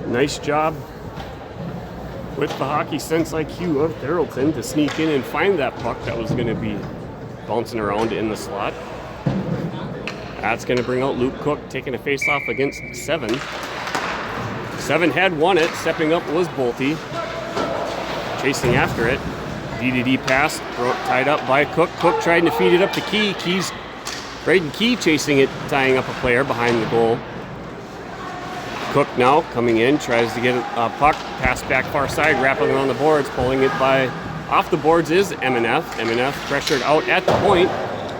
Nice job with the hockey sense IQ of Therrelson to sneak in and find that puck that was going to be bouncing around in the slot. That's going to bring out Luke Cook taking a face-off against 7. 7 had won it. Stepping up was Bolte. Chasing after it. D-to-D pass. Tied up by Cook. Cook trying to feed it up to Key. Braden Key chasing it, tying up a player behind the goal. Cook now coming in. Tries to get a puck. Pass back far side. Wrapping around the boards. Pulling it by off the boards is Emineth. Emineth pressured out at the point.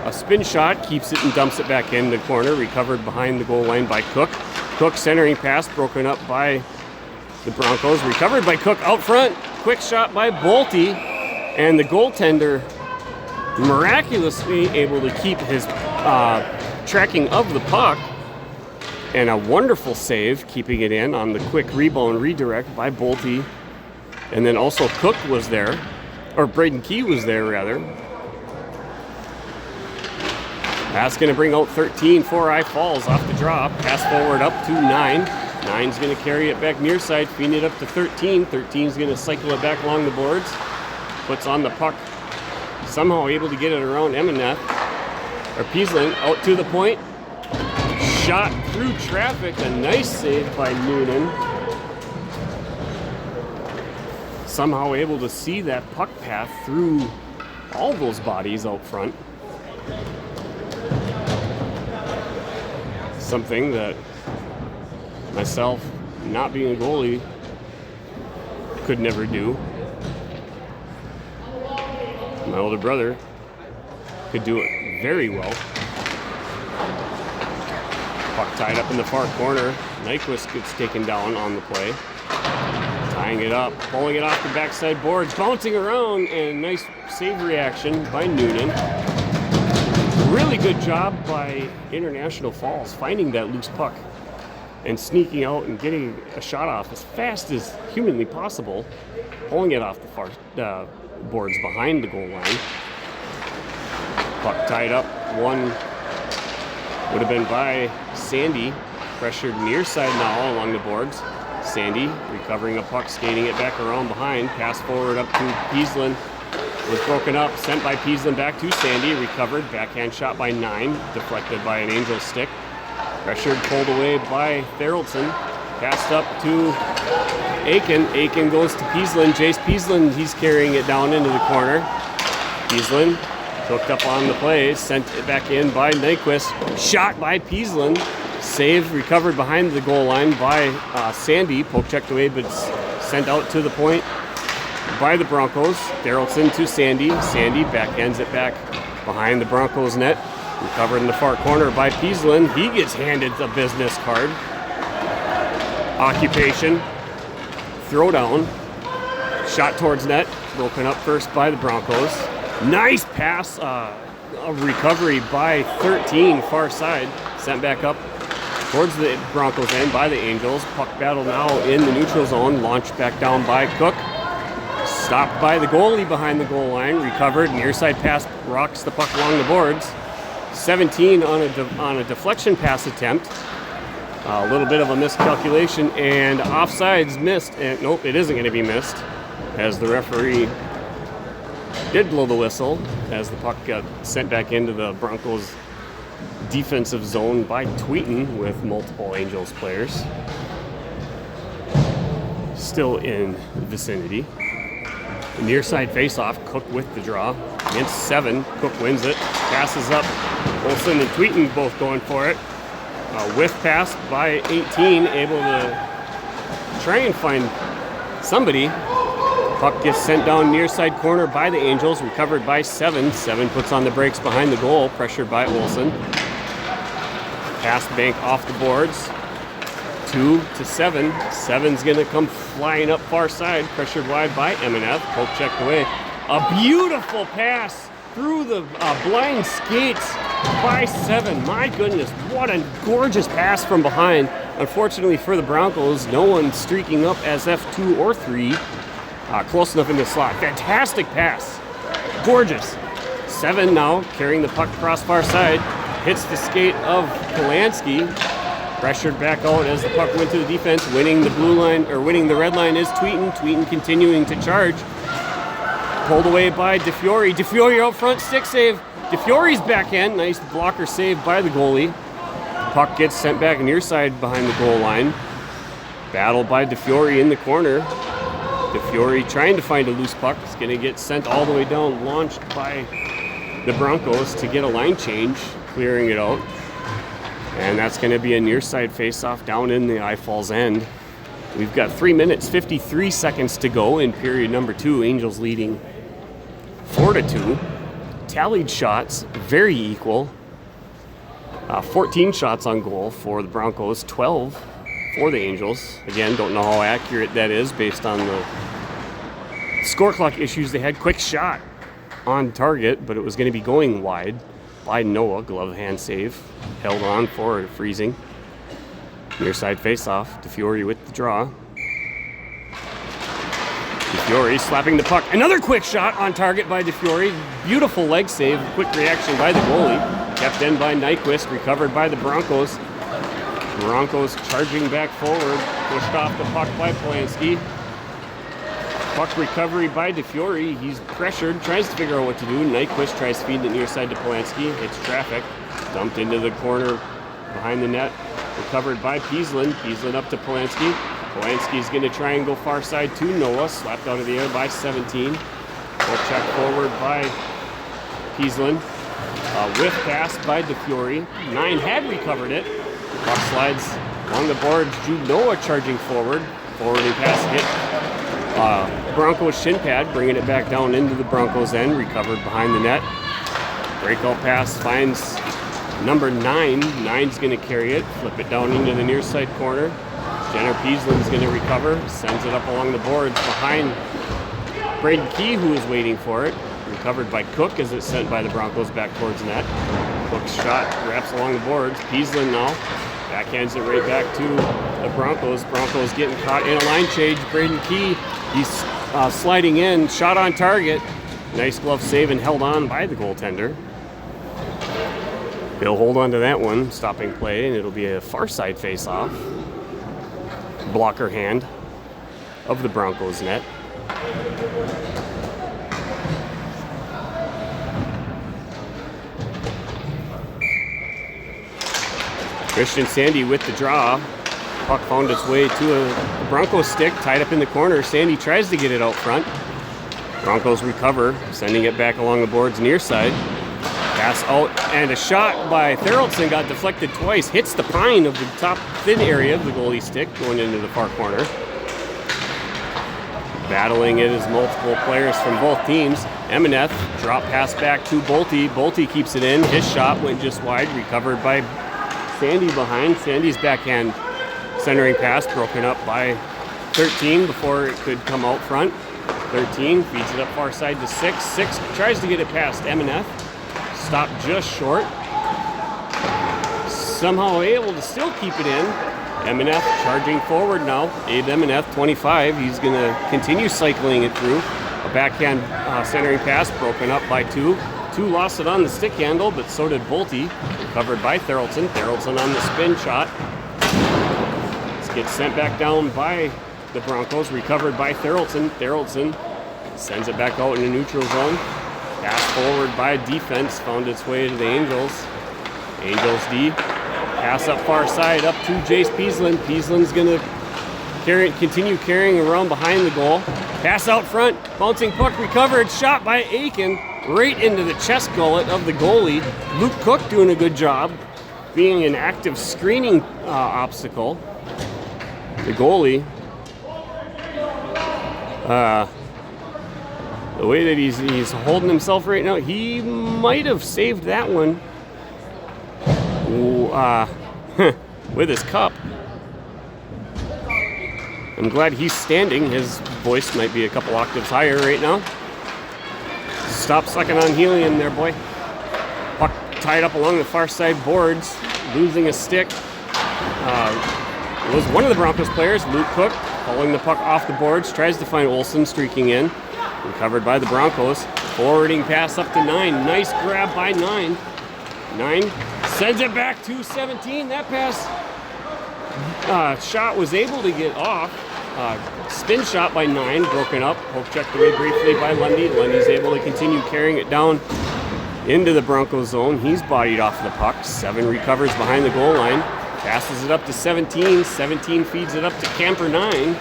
A spin shot, keeps it and dumps it back in the corner. Recovered behind the goal line by Cook. Cook centering pass, broken up by the Broncos. Recovered by Cook out front. Quick shot by Bolte. And the goaltender miraculously able to keep his tracking of the puck. And a wonderful save, keeping it in on the quick rebound redirect by Bolte. And then also Cook was there, or Braden Key was there rather. That's going to bring out 13 for I Falls off the draw. Pass forward up to 9. 9's going to carry it back near side, feeding it up to 13. 13's going to cycle it back along the boards. Puts on the puck. Somehow able to get it around Emeneth. Or Peaslin out to the point. Shot through traffic. A nice save by Noonan. Somehow able to see that puck path through all those bodies out front. Something that myself, not being a goalie, could never do. My older brother could do it very well. Puck tied up in the far corner. Nyquist gets taken down on the play. Tying it up, pulling it off the backside boards, bouncing around, and nice save reaction by Noonan. Really good job by International Falls finding that loose puck and sneaking out and getting a shot off as fast as humanly possible, pulling it off the far boards behind the goal line. Puck tied up, one would have been by Sandy, pressured near side now along the boards. Sandy recovering a puck, skating it back around behind, pass forward up to Peaslin. Was broken up, sent by Peaslin back to Sandy, recovered, backhand shot by 9, deflected by an Angels stick. Pressured, pulled away by Theraldson, passed up to Aiken. Aiken goes to Peaslin. Jace Peaslin, he's carrying it down into the corner. Peaslin hooked up on the play, sent it back in by Nyquist. Shot by Peaslin, saved, recovered behind the goal line by Sandy, poke checked away, but sent out to the point by the Broncos. Theraldson to Sandy. Sandy backhands it back behind the Broncos net. Recovered in the far corner by Peaslin. He gets handed the business card. Occupation. Throw down. Shot towards net. Broken up first by the Broncos. Nice pass. A recovery by 13 far side. Sent back up towards the Broncos end by the Angels. Puck battle now in the neutral zone. Launched back down by Cook. Stopped by the goalie behind the goal line. Recovered. Near side pass rocks the puck along the boards. 17 on a deflection pass attempt. A little bit of a miscalculation and offsides missed. And nope, it isn't going to be missed, as the referee did blow the whistle as the puck got sent back into the Broncos defensive zone by Tweeten with multiple Angels players still in the vicinity. Near side face-off, Cook with the draw. Against 7, Cook wins it. Passes up. Olsen and Tweeten both going for it. Whiff pass by 18, able to try and find somebody. Puck gets sent down near side corner by the Angels, recovered by 7. 7 puts on the brakes behind the goal, pressured by Olsen. Pass bank off the boards. 2 to 7. 7's going to come flying up far side, pressured wide by Emeneth. Poke checked away. A beautiful pass through the blind skates by 7. My goodness, what a gorgeous pass from behind. Unfortunately for the Broncos, no one streaking up as F2 or 3. Close enough in the slot. Fantastic pass. Gorgeous. 7 now carrying the puck across far side. Hits the skate of Polanski. Pressured back out as the puck went to the defense. Winning the blue line, or winning the red line, is Tweeten. Tweeten continuing to charge. Pulled away by DeFiore. DeFiore out front, stick save. DeFiore's backhand. Nice blocker save by the goalie. Puck gets sent back near side behind the goal line. Battle by DeFiore in the corner. DeFiore trying to find a loose puck. It's going to get sent all the way down, launched by the Broncos to get a line change, clearing it out. And that's going to be a near side face-off down in the I Falls end. We've got 3 minutes, 53 seconds to go in period number 2. Angels leading 4-2. tallied shots, very equal. 14 shots on goal for the Broncos, 12 for the Angels. Again, don't know how accurate that is based on the score clock issues they had. Quick shot on target, but it was going to be going wide by Noah. Glove hand save. Held on for freezing. Near side face-off. DeFiore with the draw. DeFiore slapping the puck. Another quick shot on target by DeFiore. Beautiful leg save. Quick reaction by the goalie. Kept in by Nyquist. Recovered by the Broncos. Broncos charging back forward. Pushed off the puck by Polanski. Puck recovery by DeFiore. He's pressured. Tries to figure out what to do. Nyquist tries feeding it near side to Polanski. Hits traffic. Dumped into the corner behind the net. Recovered by Pieslin. Pieslin up to Polanski. Polanski's going to try and go far side to Noah. Slapped out of the air by 17. Full check forward by Pieslin. Whiff pass by DeFiore. 9 had recovered it. Puck slides along the boards. Jude Noah charging forward. Forwarding pass hit Broncos shin pad. Bringing it back down into the Broncos end. Recovered behind the net. Breakout pass finds number 9. 9's going to carry it. Flip it down into the near side corner. Jenner Pieslin's going to recover. Sends it up along the boards behind Braden Key, who is waiting for it. Recovered by Cook as it's sent by the Broncos back towards net. Cook's shot wraps along the boards. Pieslin now backhands it right back to the Broncos. Broncos getting caught in a line change. Braden Key, he's sliding in. Shot on target. Nice glove save and held on by the goaltender. He'll hold on to that one, stopping play, and it'll be a far side face-off. Blocker hand of the Broncos net. Christian Sandy with the draw. Puck found its way to a Broncos stick, tied up in the corner. Sandy tries to get it out front. Broncos recover, sending it back along the boards near side. Pass out, and a shot by Theraldson got deflected twice. Hits the pine of the top thin area of the goalie stick, going into the far corner. Battling it is multiple players from both teams. Emaneth, drop pass back to Bolte. Bolte keeps it in. His shot went just wide, recovered by Sandy behind. Sandy's backhand centering pass broken up by 13 before it could come out front. 13 feeds it up far side to 6. 6 tries to get it past Emaneth. Stopped just short. Somehow able to still keep it in. Emaneth charging forward now. Abe Emaneth, 25. He's going to continue cycling it through. A backhand centering pass broken up by 2. 2 lost it on the stick handle, but so did Bolte. Covered by Theraldson. Theraldson on the spin shot. This gets sent back down by the Broncos. Recovered by Theraldson. Theraldson sends it back out in the neutral zone. Pass forward by defense, found its way to the Angels. Angels D. Pass up far side, up to Jace Pieslin. Pieslin's going to continue carrying around behind the goal. Pass out front, bouncing puck recovered, shot by Aiken, right into the chest gullet of the goalie. Luke Cook doing a good job, being an active screening obstacle. The goalie, the way that he's holding himself right now, he might have saved that one with his cup. I'm glad he's standing. His voice might be a couple octaves higher right now. Stop sucking on helium there, boy. Puck tied up along the far side boards, losing a stick. It was one of the Broncos players, Luke Cook, pulling the puck off the boards, tries to find Olsen streaking in. Recovered by the Broncos. Forwarding pass up to 9. Nice grab by 9. 9 sends it back to 17. That pass shot was able to get off. Spin shot by 9, broken up. Poke checked away briefly by Lundy. Lundy's able to continue carrying it down into the Broncos zone. He's bodied off the puck. 7 recovers behind the goal line. Passes it up to 17. 17 feeds it up to Camper 9.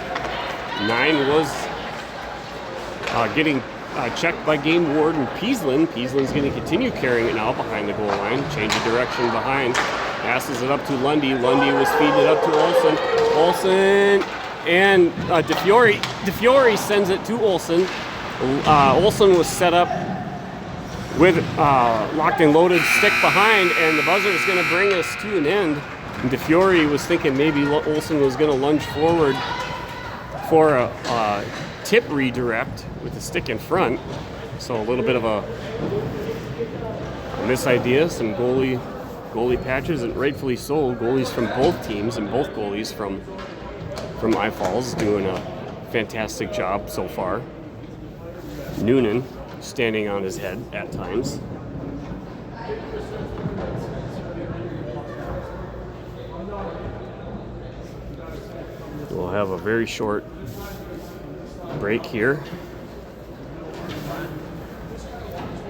9 was getting checked by game warden Pieslin. Pieslin's going to continue carrying it now behind the goal line. Change of direction behind. Passes it up to Lundy. Lundy was feeding it up to Olsen. Olsen and DeFiore. DeFiore sends it to Olsen. Olsen was set up with locked and loaded stick behind, and the buzzer is going to bring us to an end. And DeFiore was thinking maybe Olsen was going to lunge forward for a tip redirect with the stick in front. So a little bit of a miss idea, some goalie patches, and rightfully so. Goalies from both teams and both goalies from I-Falls doing a fantastic job so far. Noonan standing on his head at times. We'll have a very short break here.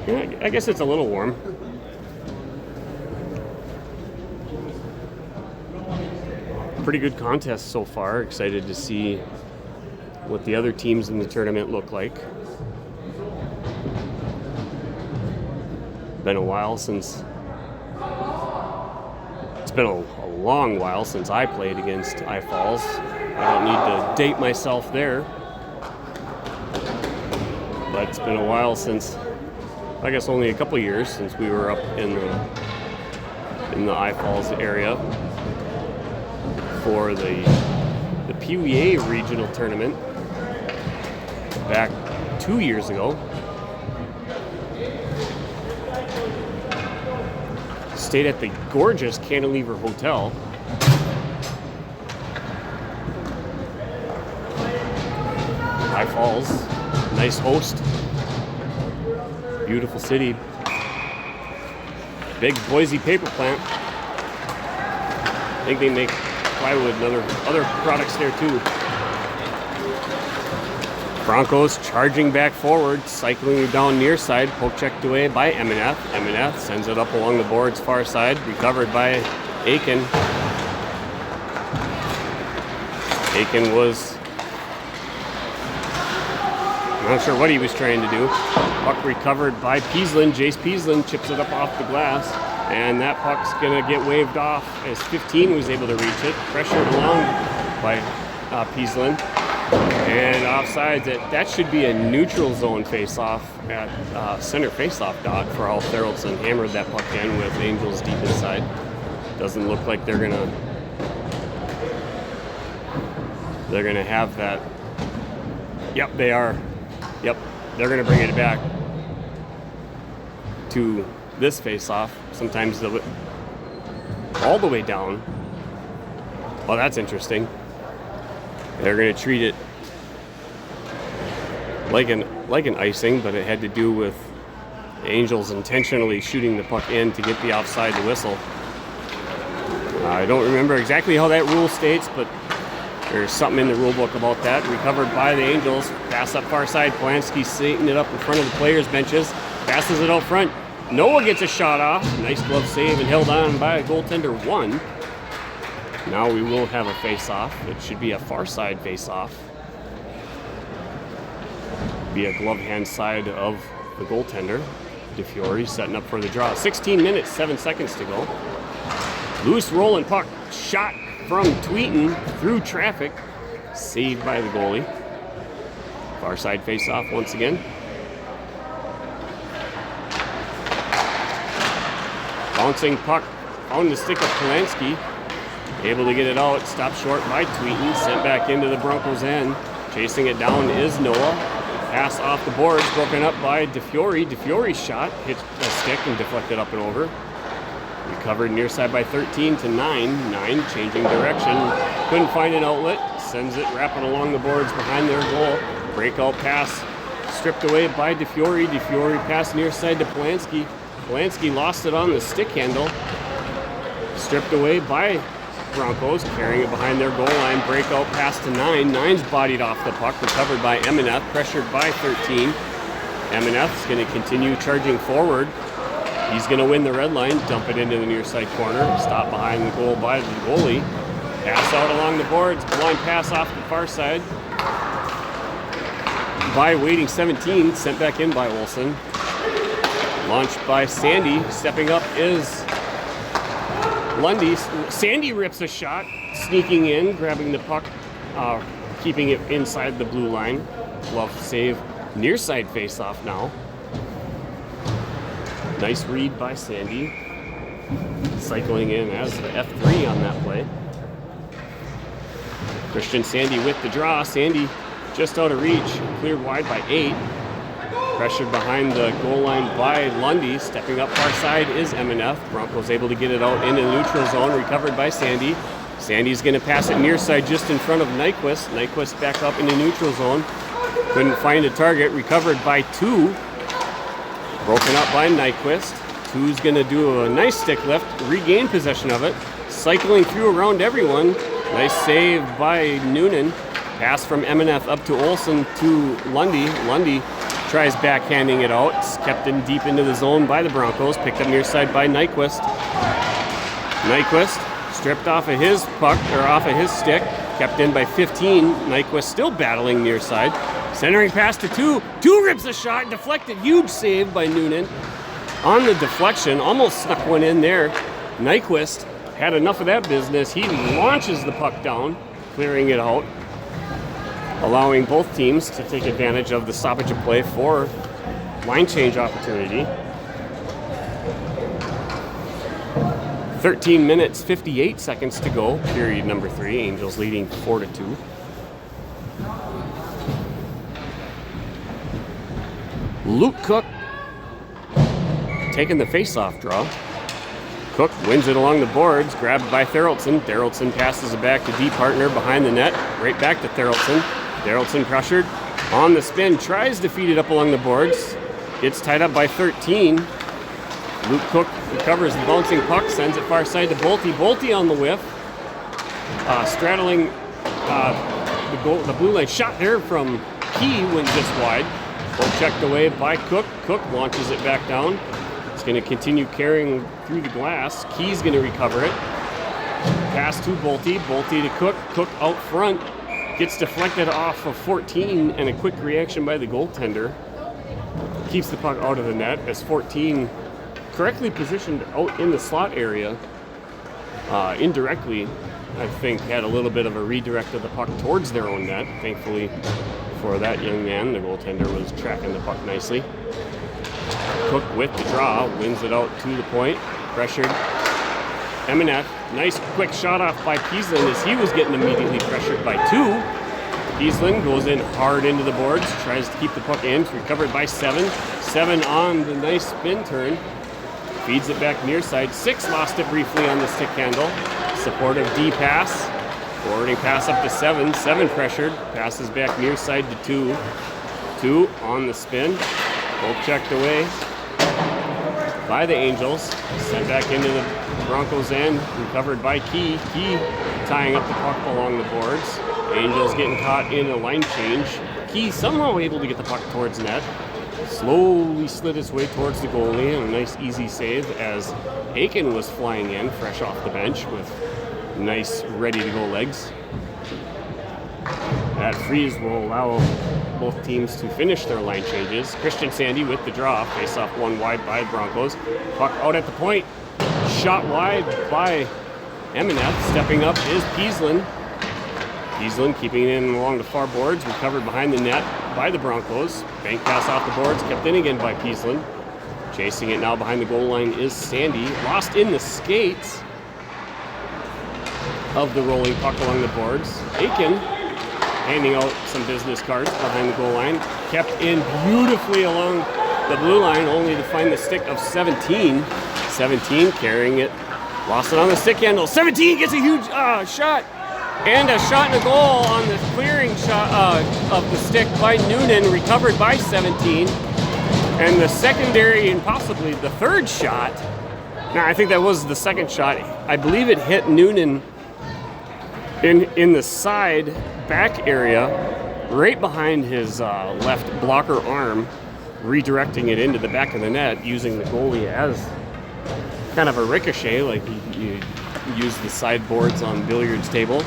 Yeah, I guess it's a little warm. Pretty good contest so far. Excited to see what the other teams in the tournament look like. Been a while since, it's been a long while since I played against I-Falls. I don't need to date myself there, but it's been a while since, I guess only a couple years since we were up in the I-Falls area for the PWA regional tournament back 2 years ago. Stayed at the gorgeous Cantilever Hotel. I-Falls, nice host, beautiful city, big Boise paper plant. I think they make plywood and other products there too. Broncos charging back forward, cycling down near side, poke checked away by Emineth. Emineth sends it up along the board's far side, recovered by Aiken. Aiken was not sure what he was trying to do. Puck recovered by Peaslin. Jace Peaslin chips it up off the glass, and that puck's gonna get waved off as 15 was able to reach it. Pressured along by Peaslin. And offsides, that should be a neutral zone face-off at center face-off dot for how Theraldson hammered that puck in with Angels deep inside. Doesn't look like they're gonna have that. Yep, they are. Yep, they're gonna bring it back to this face-off. Sometimes all the way down. Well, that's interesting. They're going to treat it like an icing, but it had to do with Angels intentionally shooting the puck in to get the offside whistle. I don't remember exactly how that rule states, but there's something in the rule book about that. Recovered by the Angels. Pass up far side. Polanski setting it up in front of the players' benches. Passes it out front. Noah gets a shot off. Nice glove save and held on by goaltender 1. Now we will have a face-off. It should be a far side face-off. Be a glove hand side of the goaltender. DeFiore setting up for the draw. 16 minutes, 7 seconds to go. Loose rolling puck. Shot from Tweeten through traffic. Saved by the goalie. Far side face-off once again. Bouncing puck on the stick of Polanski. Able to get it out, stopped short by Tweeten, sent back into the Broncos' end. Chasing it down is Noah. Pass off the boards, broken up by DeFiore. DeFiore's shot hit a stick and deflected up and over. Recovered near side by 13 to 9. 9 changing direction. Couldn't find an outlet. Sends it wrapping along the boards behind their goal. Breakout pass stripped away by DeFiore. DeFiore pass near side to Polanski. Polanski lost it on the stick handle. Stripped away by Broncos, carrying it behind their goal line. Breakout pass to 9. 9's bodied off the puck, recovered by Emineth, pressured by 13. Emineth's going to continue charging forward. He's going to win the red line, dump it into the near side corner, stop behind the goal by the goalie. Pass out along the boards, blind pass off the far side by waiting 17, sent back in by Olsen. Launched by Sandy, stepping up is Lundy. Sandy rips a shot, sneaking in, grabbing the puck, keeping it inside the blue line. Glove save, near side face-off now. Nice read by Sandy. Cycling in as the F3 on that play. Christian Sandy with the draw. Sandy just out of reach, cleared wide by 8. Pressured behind the goal line by Lundy. Stepping up far side is M&F. Broncos able to get it out into the neutral zone, recovered by Sandy. Sandy's going to pass it near side just in front of Nyquist. Nyquist back up into neutral zone. Couldn't find a target, recovered by 2. Broken up by Nyquist. 2's going to do a nice stick lift, regain possession of it. Cycling through around everyone. Nice save by Noonan. Pass from M&F up to Olsen to Lundy. Lundy tries backhanding it out. It's kept in deep into the zone by the Broncos. Picked up near side by Nyquist. Nyquist stripped off of his puck, or off of his stick. Kept in by 15. Nyquist still battling near side. Centering pass to 2. 2 rips a shot, deflected. Huge save by Noonan. On the deflection, almost snuck one in there. Nyquist had enough of that business. He launches the puck down, clearing it out, allowing both teams to take advantage of the stoppage of play for line change opportunity. 13 minutes, 58 seconds to go, period number 3. Angels leading 4-2. Luke Cook taking the face-off draw. Cook wins it along the boards, grabbed by Therrelson. Therrelson passes it back to D partner behind the net, right back to Therrelson. Therrelson pressured on the spin, tries to feed it up along the boards. Gets tied up by 13. Luke Cook recovers the bouncing puck, sends it far side to Bolte. Bolte on the whiff, straddling the blue line. Shot there from Key, went just wide. Both checked away by Cook. Cook launches it back down. It's going to continue carrying through the glass. Key's going to recover it. Pass to Bolte. Bolte to Cook. Cook out front. Gets deflected off of 14, and a quick reaction by the goaltender keeps the puck out of the net as 14, correctly positioned out in the slot area, indirectly, I think, had a little bit of a redirect of the puck towards their own net. Thankfully for that young man, the goaltender was tracking the puck nicely. Cook with the draw, wins it out to the point, pressured. M&F, nice quick shot off by Pieslin as he was getting immediately pressured by 2. Pieslin goes in hard into the boards, tries to keep the puck in, recovered by 7. 7 on the nice spin turn, feeds it back near side. 6 lost it briefly on the stick handle. Supportive D pass, forwarding pass up to 7. 7 pressured, passes back near side to 2. 2 on the spin, both checked away by the Angels. Sent back into the Broncos end, recovered by Key. Key tying up the puck along the boards. Angels getting caught in a line change. Key somehow able to get the puck towards net. Slowly slid his way towards the goalie, and a nice easy save as Aiken was flying in fresh off the bench with nice ready to go legs. That freeze will allow both teams to finish their line changes. Christian Sandy with the draw, face off one wide by Broncos. Puck out at the point, shot wide by M&F. Stepping up is Pieslin. Pieslin keeping it in along the far boards, recovered behind the net by the Broncos. Bank pass off the boards, kept in again by Pieslin. Chasing it now behind the goal line is Sandy. Lost in the skates of the rolling puck along the boards. Aiken handing out some business cards behind the goal line. Kept in beautifully along the blue line, only to find the stick of 17. 17 carrying it. Lost it on the stick handle. 17 gets a huge shot. And a shot and a goal on the clearing shot of the stick by Noonan, recovered by 17. And the secondary and possibly the third shot. Now, I think that was the second shot. I believe it hit Noonan in the side back area, right behind his left blocker arm, redirecting it into the back of the net, using the goalie as kind of a ricochet, like you use the sideboards on billiards table.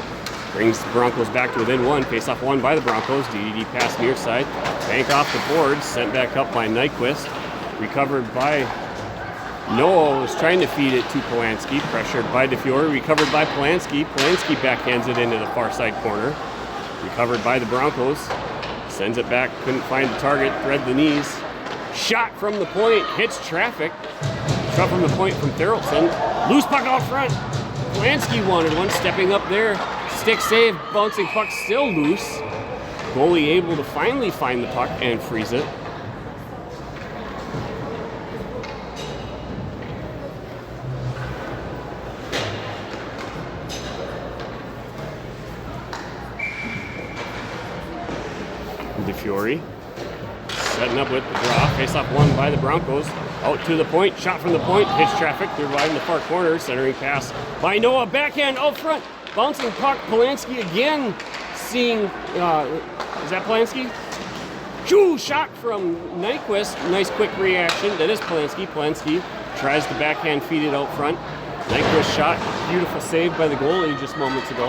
Brings the Broncos back to within 1. Face off 1 by the Broncos. DDD pass near side. Bank off the boards. Sent back up by Nyquist. Recovered by Noah. Was trying to feed it to Polanski. Pressured by DeFiore. Recovered by Polanski. Polanski backhands it into the far side corner. Recovered by the Broncos. Sends it back. Couldn't find the target. Thread the knees. Shot from the point, hits traffic. Shot from the point from Therrelson. Loose puck out front. Polanski wanted one, stepping up there. Stick save, bouncing puck still loose. Goalie able to finally find the puck and freeze it. DeFiore setting up with the draw. Face-off won by the Broncos. Out to the point, shot from the point, hits traffic, third wide in the far corner, centering pass by Noah, backhand out front, bouncing puck, Polanski again seeing, is that Polanski? Shoo, shot from Nyquist, nice quick reaction, that is Polanski. Polanski tries to backhand feed it out front. Nyquist shot, beautiful save by the goalie just moments ago.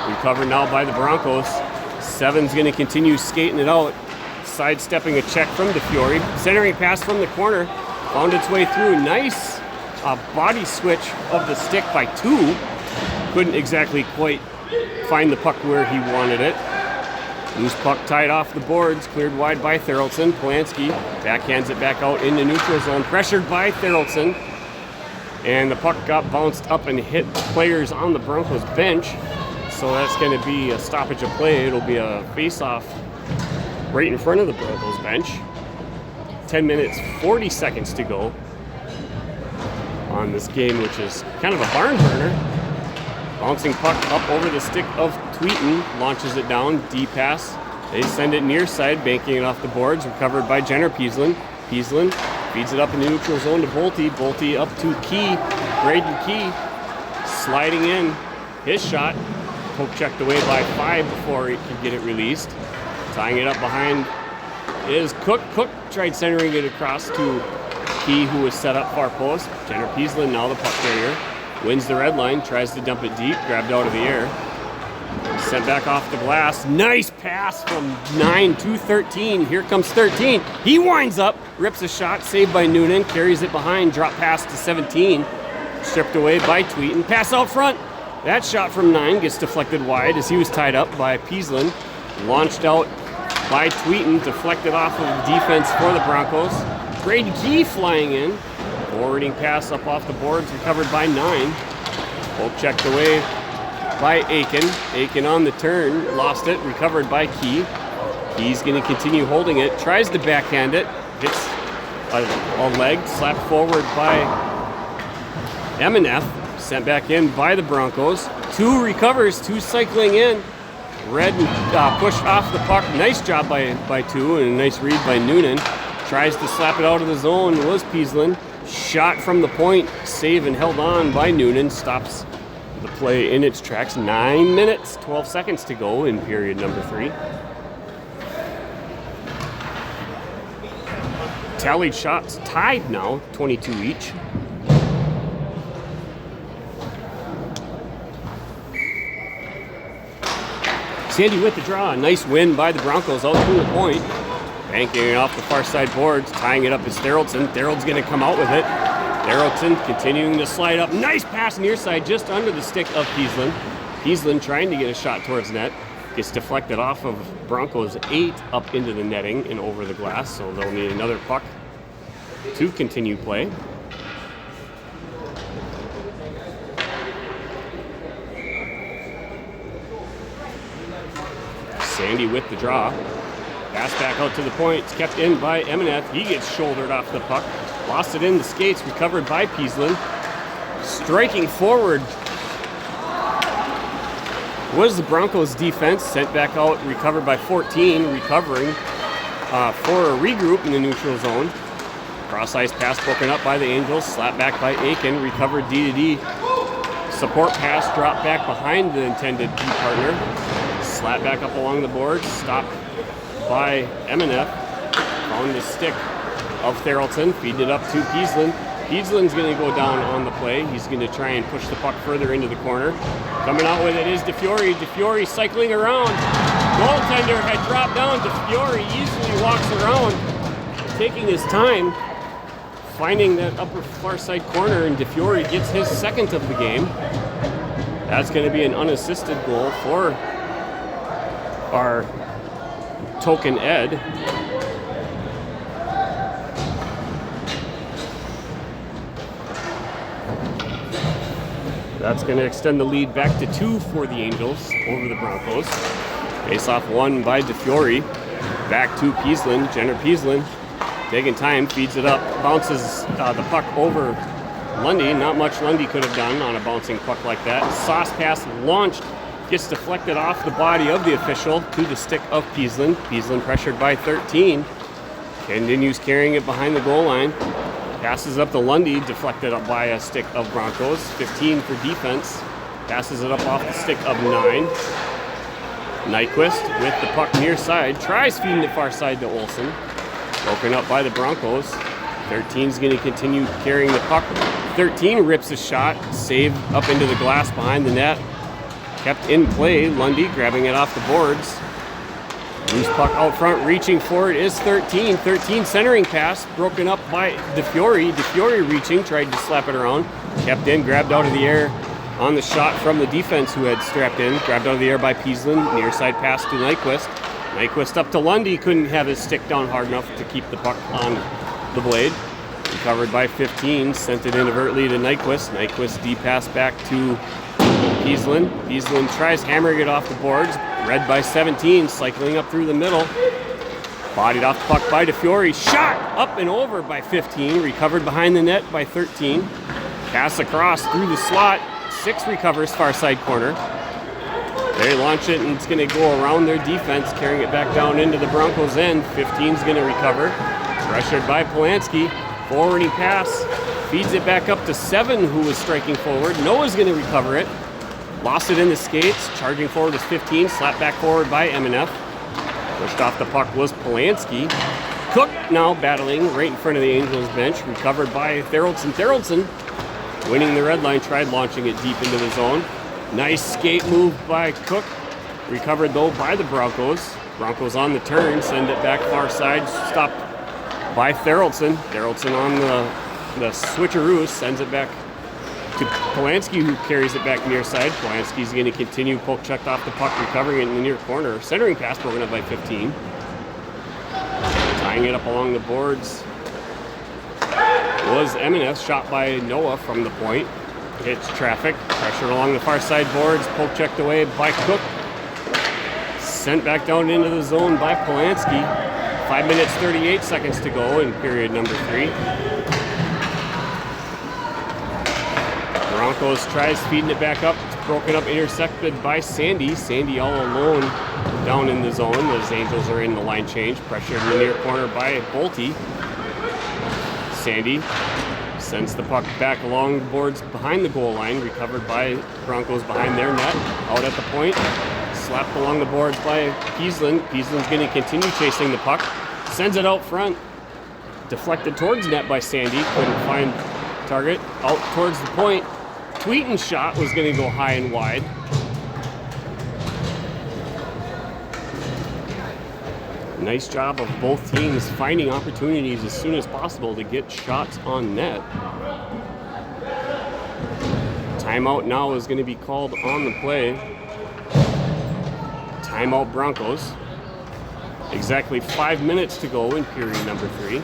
Recovered now by the Broncos. Seven's gonna continue skating it out. Sidestepping a check from DeFiore. Centering pass from the corner. Found its way through. Nice body switch of the stick by two. Couldn't exactly quite find the puck where he wanted it. Loose puck tied off the boards. Cleared wide by Therrelson. Polanski backhands it back out into neutral zone. Pressured by Therrelson. And the puck got bounced up and hit players on the Broncos bench. So that's going to be a stoppage of play. It'll be a face-off right in front of the Broncos bench. 10 minutes, 40 seconds to go on this game, which is kind of a barn burner. Bouncing puck up over the stick of Tweeten, launches it down, D-pass. They send it near side, banking it off the boards, recovered by Jenner Peaslin. Peaslin feeds it up in the neutral zone to Bolte. Bolte up to Key, Braden Key, sliding in, his shot. Poke checked away by 5 before he could get it released. Tying it up behind is Cook. Cook tried centering it across to Key, who was set up far post. Jenner Peaslin, now the puck carrier, wins the red line, tries to dump it deep, grabbed out of the air. Sent back off the glass. Nice pass from 9 to 13. Here comes 13. He winds up, rips a shot, saved by Noonan, carries it behind, drop pass to 17. Stripped away by Tweeten. Pass out front. That shot from 9 gets deflected wide as he was tied up by Peaslin. Launched out by Tweeten, deflected off of the defense for the Broncos. Braden Key flying in. Forwarding pass up off the boards, recovered by 9. Poke checked away by Aiken. Aiken on the turn, lost it, recovered by Key. Key's going to continue holding it, tries to backhand it, hits a leg, slapped forward by MNF. Sent back in by the Broncos. 2 recovers, 2 cycling in. Red pushed off the puck. Nice job by 2 and a nice read by Noonan. Tries to slap it out of the zone was Peaslin. Shot from the point, save and held on by Noonan. Stops the play in its tracks. 9 minutes, 12 seconds to go in period number 3. Tallied shots tied now, 22 each. Sandy with the draw. Nice win by the Broncos out to the point. Banking it off the far side boards. Tying it up is Therrelson. Therreld's going to come out with it. Therrelson continuing to slide up. Nice pass near side just under the stick of Peaslin. Peaslin trying to get a shot towards net. Gets deflected off of Broncos 8 up into the netting and over the glass. So they'll need another puck to continue play. Sandy with the draw. Pass back out to the point. It's kept in by MNF. He gets shouldered off the puck. Lost it in the skates. Recovered by Peaslin. Striking forward was the Broncos defense. Sent back out. Recovered by 14. Recovering for a regroup in the neutral zone. Cross ice pass broken up by the Angels. Slapped back by Aiken. Recovered D-to-D. Support pass dropped back behind the intended D partner. Slap back up along the boards, stopped by MNF. Found the stick of Therrelson, feed it up to Peaslin. Peaslin's going to go down on the play. He's going to try and push the puck further into the corner. Coming out with it is DeFiore. DeFiore cycling around. Goaltender had dropped down. DeFiore easily walks around, taking his time, finding that upper far side corner, and DeFiore gets his second of the game. That's going to be an unassisted goal for our token Ed. That's going to extend the lead back to 2 for the Angels over the Broncos. Face-off won by DeFiore. Back to Peaslin. Jenner Peaslin taking time, feeds it up, bounces the puck over Lundy. Not much Lundy could have done on a bouncing puck like that. Sauce pass launched, gets deflected off the body of the official to the stick of Peaslin. Peaslin pressured by 13. Continues carrying it behind the goal line. Passes up to Lundy, deflected up by a stick of Broncos. 15 for defense. Passes it up off the stick of 9. Nyquist with the puck near side. Tries feeding it far side to Olsen. Broken up by the Broncos. 13's going to continue carrying the puck. 13 rips a shot. Save up into the glass behind the net. Kept in play. Lundy grabbing it off the boards. Loose puck out front, reaching for it is 13. 13 centering pass, broken up by DeFiore. DeFiore reaching, tried to slap it around. Kept in, grabbed out of the air on the shot from the defense who had strapped in. Grabbed out of the air by Peaslin. Near side pass to Nyquist. Nyquist up to Lundy. Couldn't have his stick down hard enough to keep the puck on the blade. Recovered by 15. Sent it inadvertently to Nyquist. Nyquist D-pass back to Peaslin. Peaslin tries hammering it off the boards. Red by 17, cycling up through the middle. Bodied off the puck by DeFiore. Shot up and over by 15. Recovered behind the net by 13. Pass across through the slot. 6 recovers far side corner. They launch it and it's going to go around their defense, carrying it back down into the Broncos' end. 15's going to recover. Pressured by Polanski. Forwarding pass. Feeds it back up to 7, who was striking forward. Noah's going to recover it. Lost it in the skates. Charging forward is 15. Slapped back forward by MNF. Pushed off the puck was Polanski. Cook now battling right in front of the Angels bench. Recovered by Theraldson. Theraldson winning the red line. Tried launching it deep into the zone. Nice skate move by Cook. Recovered though by the Broncos. Broncos on the turn. Send it back far side. Stopped by Theraldson. Theraldson on the switcheroo. Sends it back to Polanski, who carries it back near side. Polanski's going to continue, poke checked off the puck, recovering it in the near corner. Centering pass broken up by 15. Tying it up along the boards was MNS, shot by Noah from the point. Hits traffic, pressure along the far side boards, poke checked away by Cook. Sent back down into the zone by Polanski. 5 minutes, 38 seconds to go in period number 3. Broncos tries feeding it back up. It's broken up, intercepted by Sandy. Sandy all alone down in the zone as Angels are in the line change. Pressured in the near corner by Bolte. Sandy sends the puck back along the boards behind the goal line. Recovered by Broncos behind their net. Out at the point. Slapped along the boards by Peaslin. Peaslin's going to continue chasing the puck. Sends it out front. Deflected towards net by Sandy. Couldn't find target. Out towards the point. Tweeten's shot was going to go high and wide. Nice job of both teams finding opportunities as soon as possible to get shots on net. Timeout now is going to be called on the play. Timeout Broncos. Exactly 5 minutes to go in period number 3.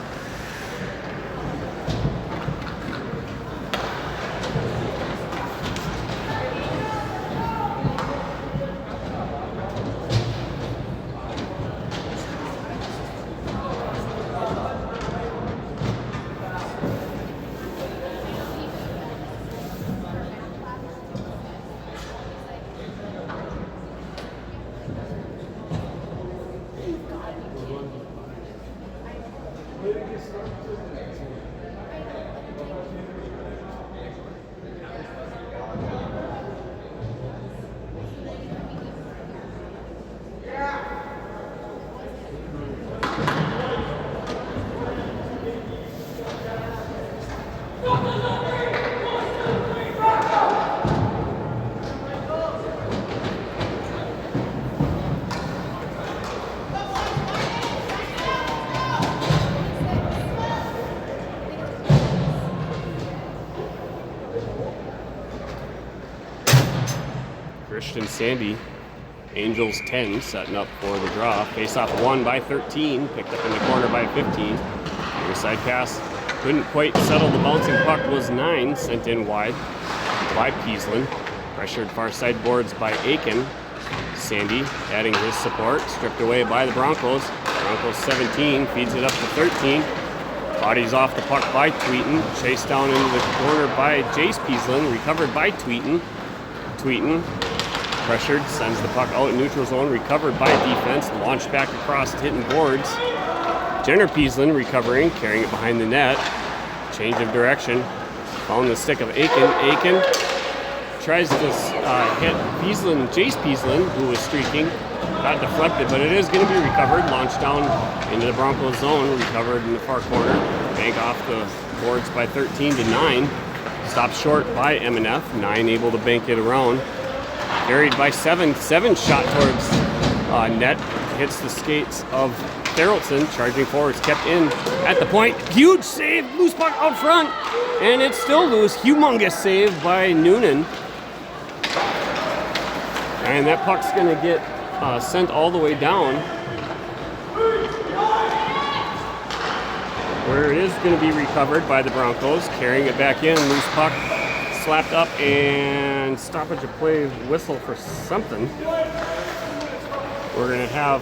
Christian Sandy, Angels 10, setting up for the draw. Face-off won by 13, picked up in the corner by 15. Near side pass, couldn't quite settle the bouncing puck, was 9, sent in wide. by Peasland. Pressured far side boards by Aiken. Sandy adding his support. Stripped away by the Broncos. Broncos 17, feeds it up to 13. Bodies off the puck by Tweeten. Chased down into the corner by Jace Peasland. Recovered by Tweeten. Tweeten pressured, sends the puck out in neutral zone. Recovered by defense. Launched back across, hitting boards. Jenner Peasland recovering, carrying it behind the net. Change of direction. Found the stick of Aiken. Aiken tries to hit Peasland, Jace Peasland, who was streaking. Got deflected, but it is going to be recovered. Launched down into the Broncos zone. Recovered in the far corner. Bank off the boards by 13 to 9. Stopped short by MNF. 9 able to bank it around. Carried by 7. 7 shot towards net. Hits the skates of Therrelson. Charging forwards, kept in at the point. Huge save. Loose puck out front. And it's still loose. Humongous save by Noonan. And that puck's going to get sent all the way down, where it is going to be recovered by the Broncos. Carrying it back in. Loose puck slapped up, and stoppage of play whistle for something. We're going to have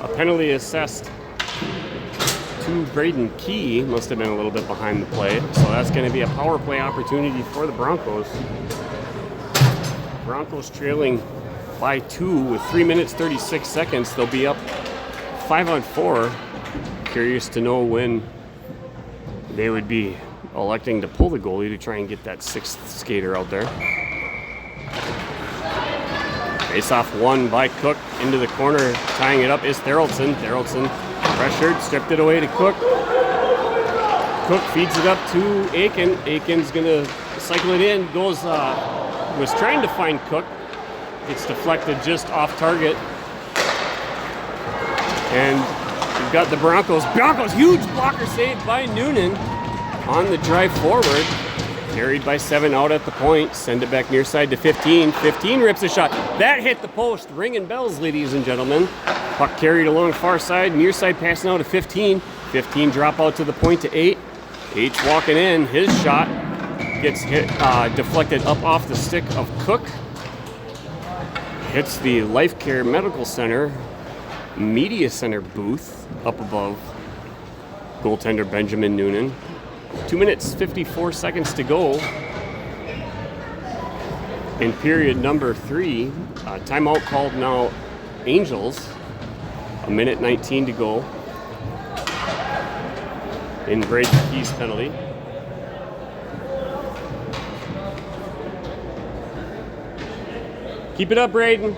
a penalty assessed to Braden Key. Must have been a little bit behind the play. So that's going to be a power play opportunity for the Broncos. Broncos trailing by 2 with 3 minutes 36 seconds. They'll be up 5-on-4. Curious to know when they would be electing to pull the goalie to try and get that 6th skater out there. Face-off won by Cook into the corner. Tying it up is Therrelson. Therrelson pressured, stripped it away to Cook. Cook feeds it up to Aiken. Aiken's gonna cycle it in. Was trying to find Cook. It's deflected just off target. And we've got the Broncos. Broncos, huge blocker save by Noonan on the drive forward. Carried by 7 out at the point. Send it back near side to 15. 15 rips a shot. That hit the post. Ringing bells, ladies and gentlemen. Puck carried along far side. Near side passing out to 15. 15 drop out to the point to 8. 8's walking in. His shot gets hit, deflected up off the stick of Cook. Hits the Life Care Medical Center Media Center booth up above goaltender Benjamin Noonan. 2 minutes 54 seconds to go in period number 3. Timeout called now, Angels. 1:19 to go in Braden Key's penalty. Keep it up, Braden.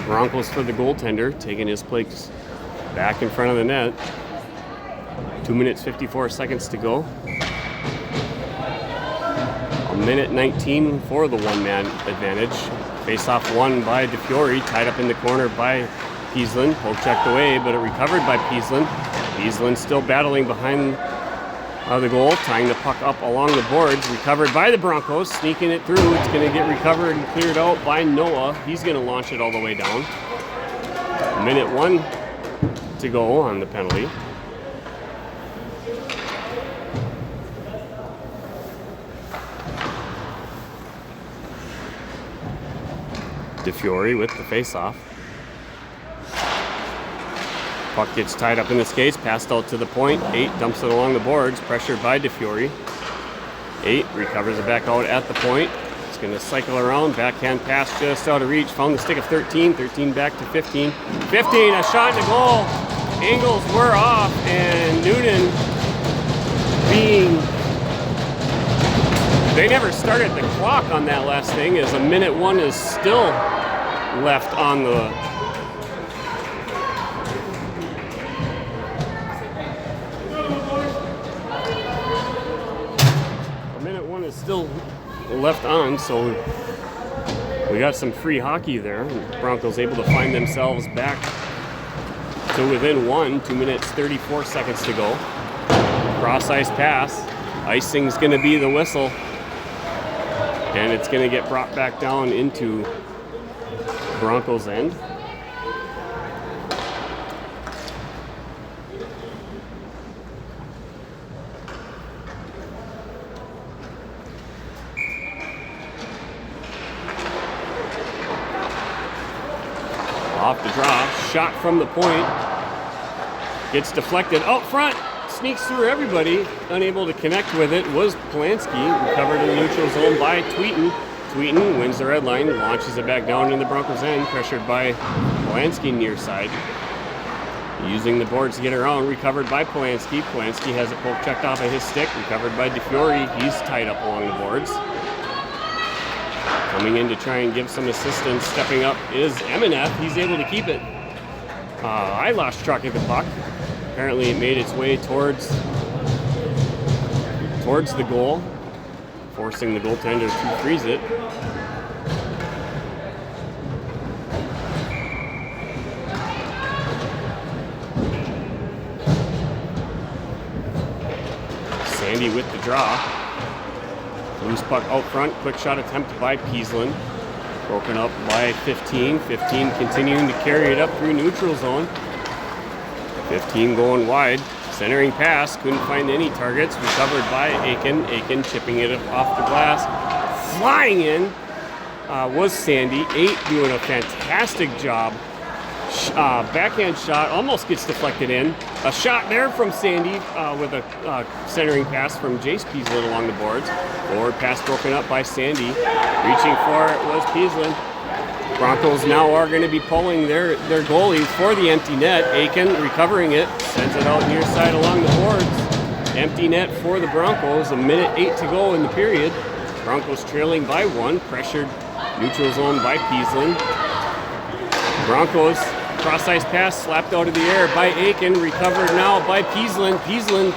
Broncos for the goaltender, taking his place back in front of the net. 2 minutes 54 seconds to go. 1:19 for the one-man advantage. Face-off won by DeFiore, tied up in the corner by Peasland. Poke checked away, but it recovered by Peasland. Peasland still battling behind the goal, tying the puck up along the boards. Recovered by the Broncos, sneaking it through. It's going to get recovered and cleared out by Noah. He's going to launch it all the way down. 1:01 to go on the penalty. DeFiore with the face-off. Puck gets tied up in the skates, passed out to the point. 8 dumps it along the boards, pressured by DeFiore. 8 recovers it back out at the point. It's going to cycle around, backhand pass just out of reach. Found the stick of 13, 13 back to 15. 15, a shot and a goal. Angles were off, and Noonan they never started the clock on that last thing, as 1:01 is still left on the left on, so we got some free hockey there. Broncos able to find themselves back to within 1, 2 minutes, 34 seconds to go. Cross ice pass. Icing's going to be the whistle. And it's going to get brought back down into Broncos end. Off the draw, shot from the point, gets deflected out front, sneaks through everybody, unable to connect with it was Polanski, recovered in the neutral zone by Tweeten. Tweeten wins the red line, launches it back down in the Broncos end, pressured by Polanski near side. Using the boards to get around, recovered by Polanski. Polanski has it poke checked off of his stick, recovered by DeFiore. He's tied up along the boards. Coming in to try and give some assistance, stepping up is Emineth. He's able to keep it. I lost track of the puck. Apparently it made its way towards the goal, forcing the goaltender to freeze it. Sandy with the draw. Loose puck out front, quick shot attempt by Peaslin. Broken up by 15. 15 continuing to carry it up through neutral zone. 15 going wide. Centering pass, couldn't find any targets. Recovered by Aiken. Aiken chipping it off the glass. Flying in was Sandy. 8 doing a fantastic job. Backhand shot almost gets deflected in. A shot there from Sandy with a centering pass from Jace Peaslin along the boards. Forward pass broken up by Sandy. Reaching for it was Peaslin. Broncos now are going to be pulling their goalie for the empty net. Aiken recovering it, sends it out near side along the boards. Empty net for the Broncos. 1:08 to go in the period. Broncos trailing by 1. Pressured neutral zone by Peaslin. Broncos cross ice pass slapped out of the air by Aiken. Recovered now by Peaslin. Peaslin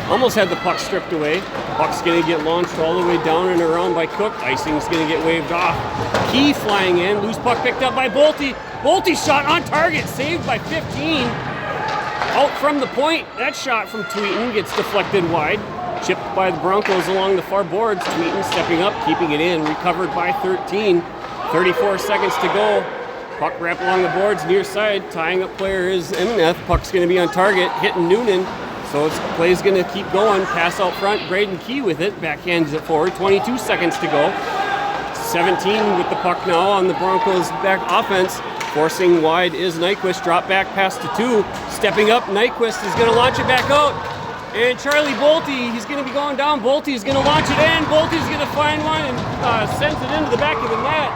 almost had the puck stripped away. Puck's going to get launched all the way down and around by Cook. Icing's going to get waved off. Key flying in. Loose puck picked up by Bolte. Bolte shot on target. Saved by 15. Out from the point. That shot from Tweeten gets deflected wide. Chipped by the Broncos along the far boards. Tweeten stepping up, keeping it in. Recovered by 13. 34 seconds to go. Puck wrap along the boards near side. Tying up player is Emineth. Puck's going to be on target. Hitting Noonan. So it's play's going to keep going. Pass out front. Braden Key with it. Backhands it forward. 22 seconds to go. 17 with the puck now on the Broncos back offense. Forcing wide is Nyquist. Drop back pass to 2. Stepping up. Nyquist is going to launch it back out. And Charlie Bolte, he's going to be going down. Bolte is going to launch it in. Bolte's going to find one and sends it into the back of the net.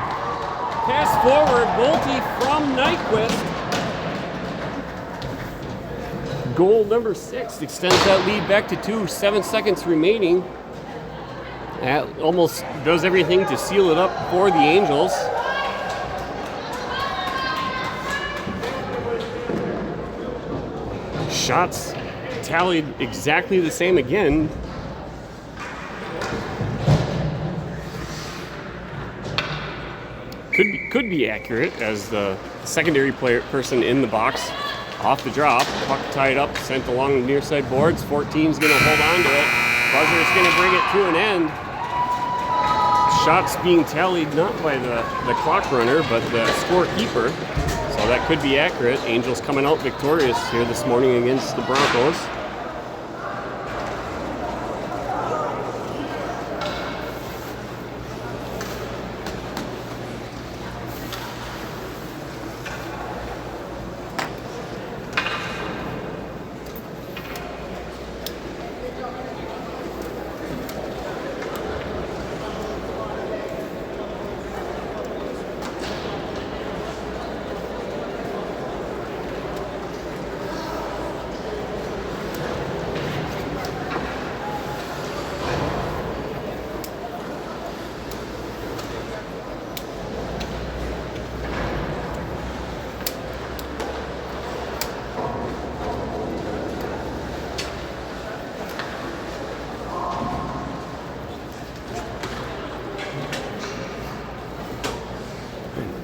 Pass forward. Bolte from Nyquist. Goal number 6 extends that lead back to 2. 7 seconds remaining. That almost does everything to seal it up for the Angels. Shots tallied exactly the same again. Could be accurate as the secondary person in the box. Off the drop, puck tied up, sent along the near side boards. 14's going to hold on to it. Buzzer's going to bring it to an end. Shots being tallied not by the clock runner, but the scorekeeper. So that could be accurate. Angels coming out victorious here this morning against the Broncos.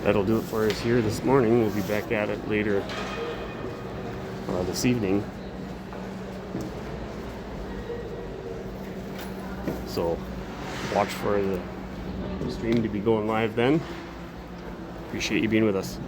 that'll do it for us here this morning. We'll be back at it later this evening. So watch for the stream to be going live then. Appreciate you being with us.